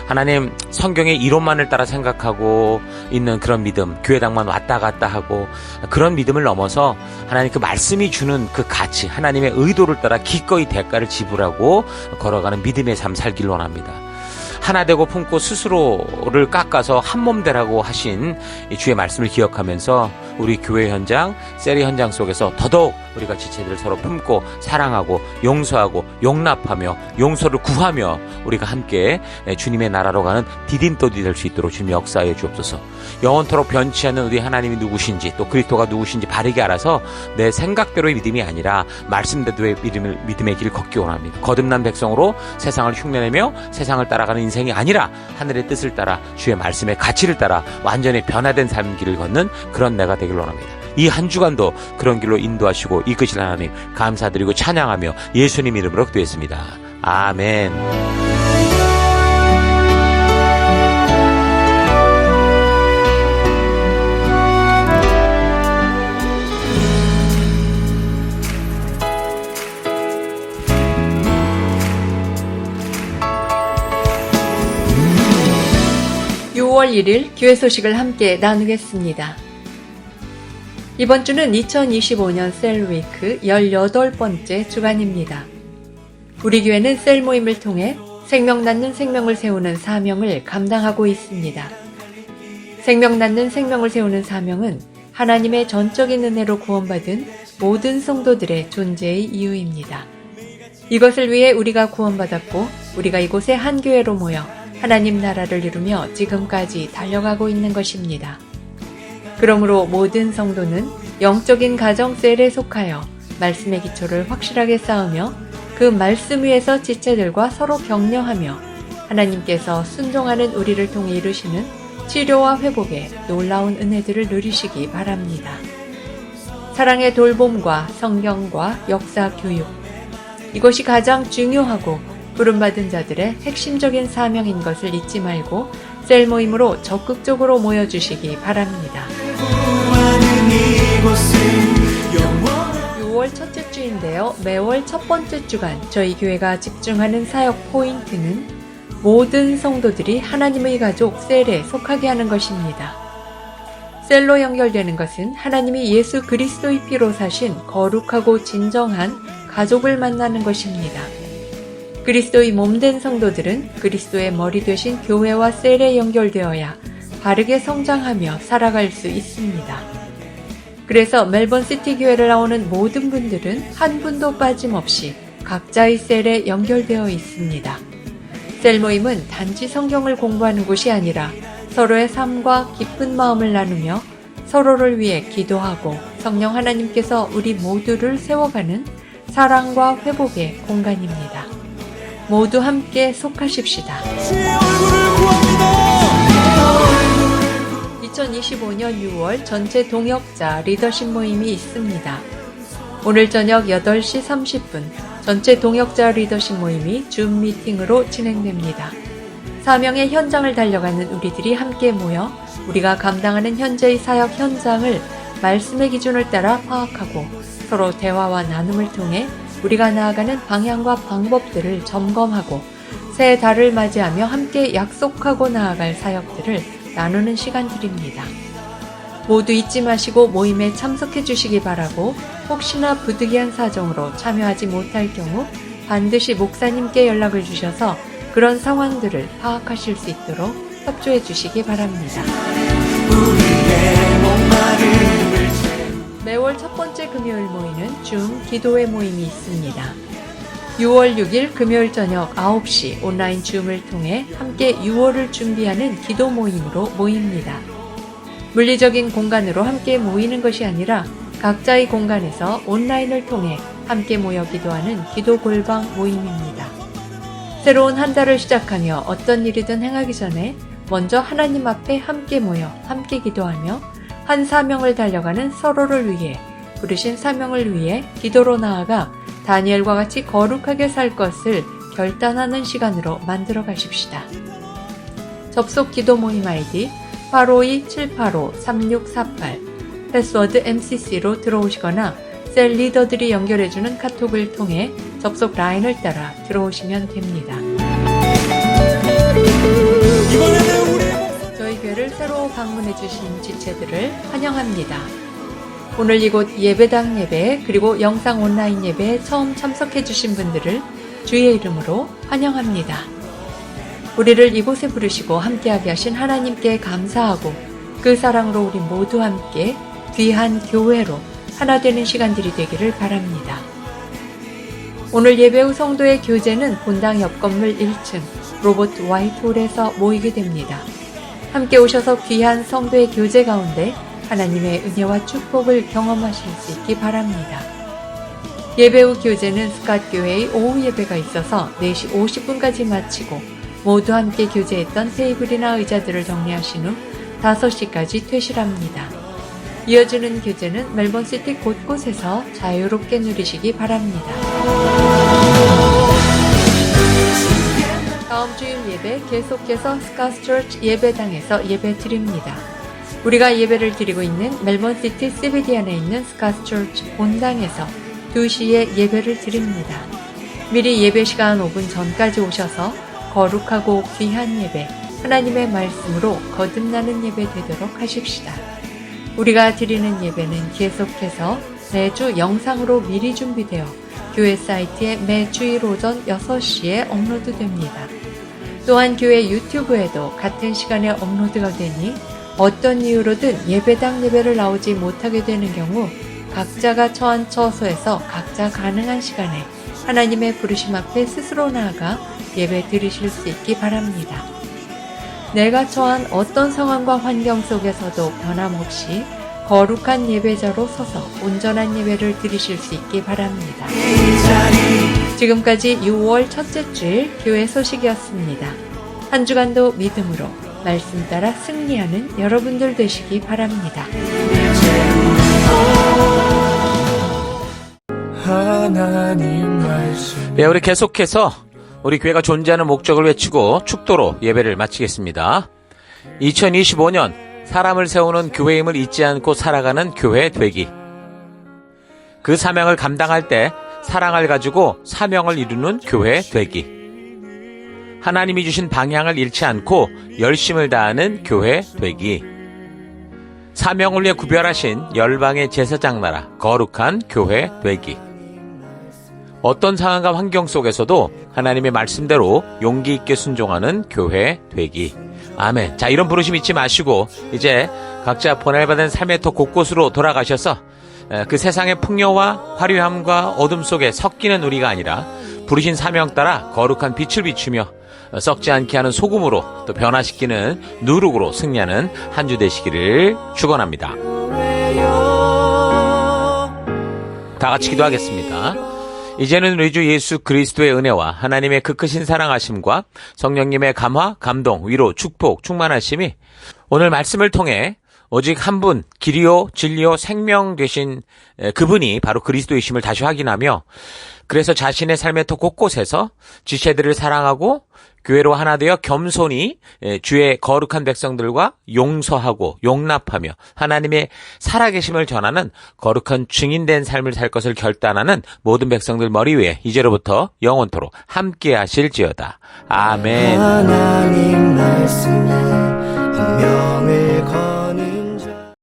하나님, 성경의 이론만을 따라 생각하고 있는 그런 믿음, 교회당만 왔다 갔다 하고 그런 믿음을 넘어서 하나님 그 말씀이 주는 그 가치, 하나님의 의도를 따라 기꺼이 대가를 지불하고 걸어가는 믿음의 삶 살길 원합니다. 하나 되고 품고 스스로를 깎아서 한 몸 되라고 하신 이 주의 말씀을 기억하면서 우리 교회 현장, 세리 현장 속에서 더더욱 우리가 지체들을 서로 품고 사랑하고 용서하고 용납하며 용서를 구하며 우리가 함께 주님의 나라로 가는 디딤돌이 될 수 있도록 주님 역사해 주옵소서. 영원토록 변치 않는 우리 하나님이 누구신지 또 그리스도가 누구신지 바르게 알아서 내 생각대로의 믿음이 아니라 말씀대로의 믿음의 길 걷기 원합니다. 거듭난 백성으로 세상을 흉내내며 세상을 따라가는 인생이 아니라 하늘의 뜻을 따라 주의 말씀의 가치를 따라 완전히 변화된 삶 길을 걷는 그런 내가 되길 원합니다. 이 한 주간도 그런 길로 인도하시고 이끄실 하나님 감사드리고 찬양하며 예수님 이름으로 기도했습니다. 아멘. 6월 1일 교회 소식을 함께 나누겠습니다. 이번 주는 2025년 셀위크 18번째 주간입니다. 우리 교회는 셀 모임을 통해 생명 낳는 생명을 세우는 사명을 감당하고 있습니다. 생명 낳는 생명을 세우는 사명은 하나님의 전적인 은혜로 구원받은 모든 성도들의 존재의 이유입니다. 이것을 위해 우리가 구원받았고 우리가 이곳에 한 교회로 모여 하나님 나라를 이루며 지금까지 달려가고 있는 것입니다. 그러므로 모든 성도는 영적인 가정 셀에 속하여 말씀의 기초를 확실하게 쌓으며 그 말씀 위에서 지체들과 서로 격려하며 하나님께서 순종하는 우리를 통해 이루시는 치료와 회복의 놀라운 은혜들을 누리시기 바랍니다. 사랑의 돌봄과 성경과 역사 교육, 이것이 가장 중요하고 부름받은 자들의 핵심적인 사명인 것을 잊지 말고 셀 모임으로 적극적으로 모여주시기 바랍니다. 6월 첫째 주인데요. 매월 첫 번째 주간 저희 교회가 집중하는 사역 포인트는 모든 성도들이 하나님의 가족 셀에 속하게 하는 것입니다. 셀로 연결되는 것은 하나님이 예수 그리스도의 피로 사신 거룩하고 진정한 가족을 만나는 것입니다. 그리스도의 몸된 성도들은 그리스도의 머리 되신 교회와 셀에 연결되어야 바르게 성장하며 살아갈 수 있습니다. 그래서 멜번 시티 교회를 나오는 모든 분들은 한 분도 빠짐없이 각자의 셀에 연결되어 있습니다. 셀 모임은 단지 성경을 공부하는 곳이 아니라 서로의 삶과 깊은 마음을 나누며 서로를 위해 기도하고 성령 하나님께서 우리 모두를 세워가는 사랑과 회복의 공간입니다. 모두 함께 속하십시다. 주의 얼굴을 구합니다. 2025년 6월 전체 동역자 리더십 모임이 있습니다. 오늘 저녁 8시 30분 전체 동역자 리더십 모임이 줌 미팅으로 진행됩니다. 사명의 현장을 달려가는 우리들이 함께 모여 우리가 감당하는 현재의 사역 현장을 말씀의 기준을 따라 파악하고 서로 대화와 나눔을 통해 우리가 나아가는 방향과 방법들을 점검하고 새 달을 맞이하며 함께 약속하고 나아갈 사역들을 나누는 시간들입니다. 모두 잊지 마시고 모임에 참석해 주시기 바라고 혹시나 부득이한 사정으로 참여하지 못할 경우 반드시 목사님께 연락을 주셔서 그런 상황들을 파악하실 수 있도록 협조해 주시기 바랍니다. 매월 첫 번째 금요일 모이는 줌 기도회 모임이 있습니다. 6월 6일 금요일 저녁 9시 온라인 줌을 통해 함께 6월을 준비하는 기도 모임으로 모입니다. 물리적인 공간으로 함께 모이는 것이 아니라 각자의 공간에서 온라인을 통해 함께 모여 기도하는 기도 골방 모임입니다. 새로운 한 달을 시작하며 어떤 일이든 행하기 전에 먼저 하나님 앞에 함께 모여 함께 기도하며 한 사명을 달려가는 서로를 위해 부르신 사명을 위해 기도로 나아가 다니엘과 같이 거룩하게 살 것을 결단하는 시간으로 만들어 가십시다. 접속 기도 모임 아이디 852-785-3648 패스워드 MCC로 들어오시거나 셀 리더들이 연결해주는 카톡을 통해 접속 라인을 따라 들어오시면 됩니다. 이번에는 우리 저희 교회를 새로 방문해주신 지체들을 환영합니다. 오늘 이곳 예배당 예배 그리고 영상 온라인 예배에 처음 참석해주신 분들을 주의 이름으로 환영합니다. 우리를 이곳에 부르시고 함께하게 하신 하나님께 감사하고 그 사랑으로 우리 모두 함께 귀한 교회로 하나 되는 시간들이 되기를 바랍니다. 오늘 예배 후 성도의 교제는 본당 옆 건물 1층 로버트 화이트홀에서 모이게 됩니다. 함께 오셔서 귀한 성도의 교제 가운데 하나님의 은혜와 축복을 경험하실 수 있기 바랍니다. 예배 후 교제는 스캇교회의 오후 예배가 있어서 4시 50분까지 마치고 모두 함께 교제했던 테이블이나 의자들을 정리하신 후 5시까지 퇴실합니다. 이어지는 교제는 멜번시티 곳곳에서 자유롭게 누리시기 바랍니다. 다음 주일 예배 계속해서 스캇처치 예배당에서 예배 드립니다. 우리가 예배를 드리고 있는 멜번시티 CBD 안에 있는 스캇처치 본당에서 2시에 예배를 드립니다. 미리 예배 시간 5분 전까지 오셔서 거룩하고 귀한 예배, 하나님의 말씀으로 거듭나는 예배 되도록 하십시다. 우리가 드리는 예배는 계속해서 매주 영상으로 미리 준비되어 교회 사이트에 매 주일 오전 6시에 업로드됩니다. 또한 교회 유튜브에도 같은 시간에 업로드가 되니 어떤 이유로든 예배당 예배를 나오지 못하게 되는 경우 각자가 처한 처소에서 각자 가능한 시간에 하나님의 부르심 앞에 스스로 나아가 예배 드리실 수 있기 바랍니다. 내가 처한 어떤 상황과 환경 속에서도 변함없이 거룩한 예배자로 서서 온전한 예배를 드리실 수 있기 바랍니다. 지금까지 6월 첫째 주일 교회 소식이었습니다. 한 주간도 믿음으로 말씀 따라 승리하는 여러분들 되시기 바랍니다. 하나님 말씀 네, 우리 계속해서 우리 교회가 존재하는 목적을 외치고 축도로 예배를 마치겠습니다. 2025년 사람을 세우는 교회임을 잊지 않고 살아가는 교회 되기. 그 사명을 감당할 때 사랑을 가지고 사명을 이루는 교회 되기. 하나님이 주신 방향을 잃지 않고 열심을 다하는 교회 되기. 사명을 위해 구별하신 열방의 제사장 나라, 거룩한 교회 되기. 어떤 상황과 환경 속에서도 하나님의 말씀대로 용기 있게 순종하는 교회 되기. 아멘. 자, 이런 부르심 잊지 마시고 이제 각자 보낼받은 삶의 터 곳곳으로 돌아가셔서 그 세상의 풍요와 화려함과 어둠 속에 섞이는 우리가 아니라 부르신 사명 따라 거룩한 빛을 비추며 썩지 않게 하는 소금으로 또 변화시키는 누룩으로 승리하는 한 주 되시기를 축원합니다. 다 같이 기도하겠습니다. 이제는 우리 주 예수 그리스도의 은혜와 하나님의 그 크신 사랑하심과 성령님의 감화, 감동, 위로, 축복, 충만하심이 오늘 말씀을 통해 오직 한 분, 길이요, 진리요, 생명 되신 그분이 바로 그리스도이심을 다시 확인하며 그래서 자신의 삶의 터 곳곳에서 지체들을 사랑하고 교회로 하나 되어 겸손히 주의 거룩한 백성들과 용서하고 용납하며 하나님의 살아계심을 전하는 거룩한 증인된 삶을 살 것을 결단하는 모든 백성들 머리 위에 이제로부터 영원토록 함께 하실지어다. 아멘. 하나님 말씀에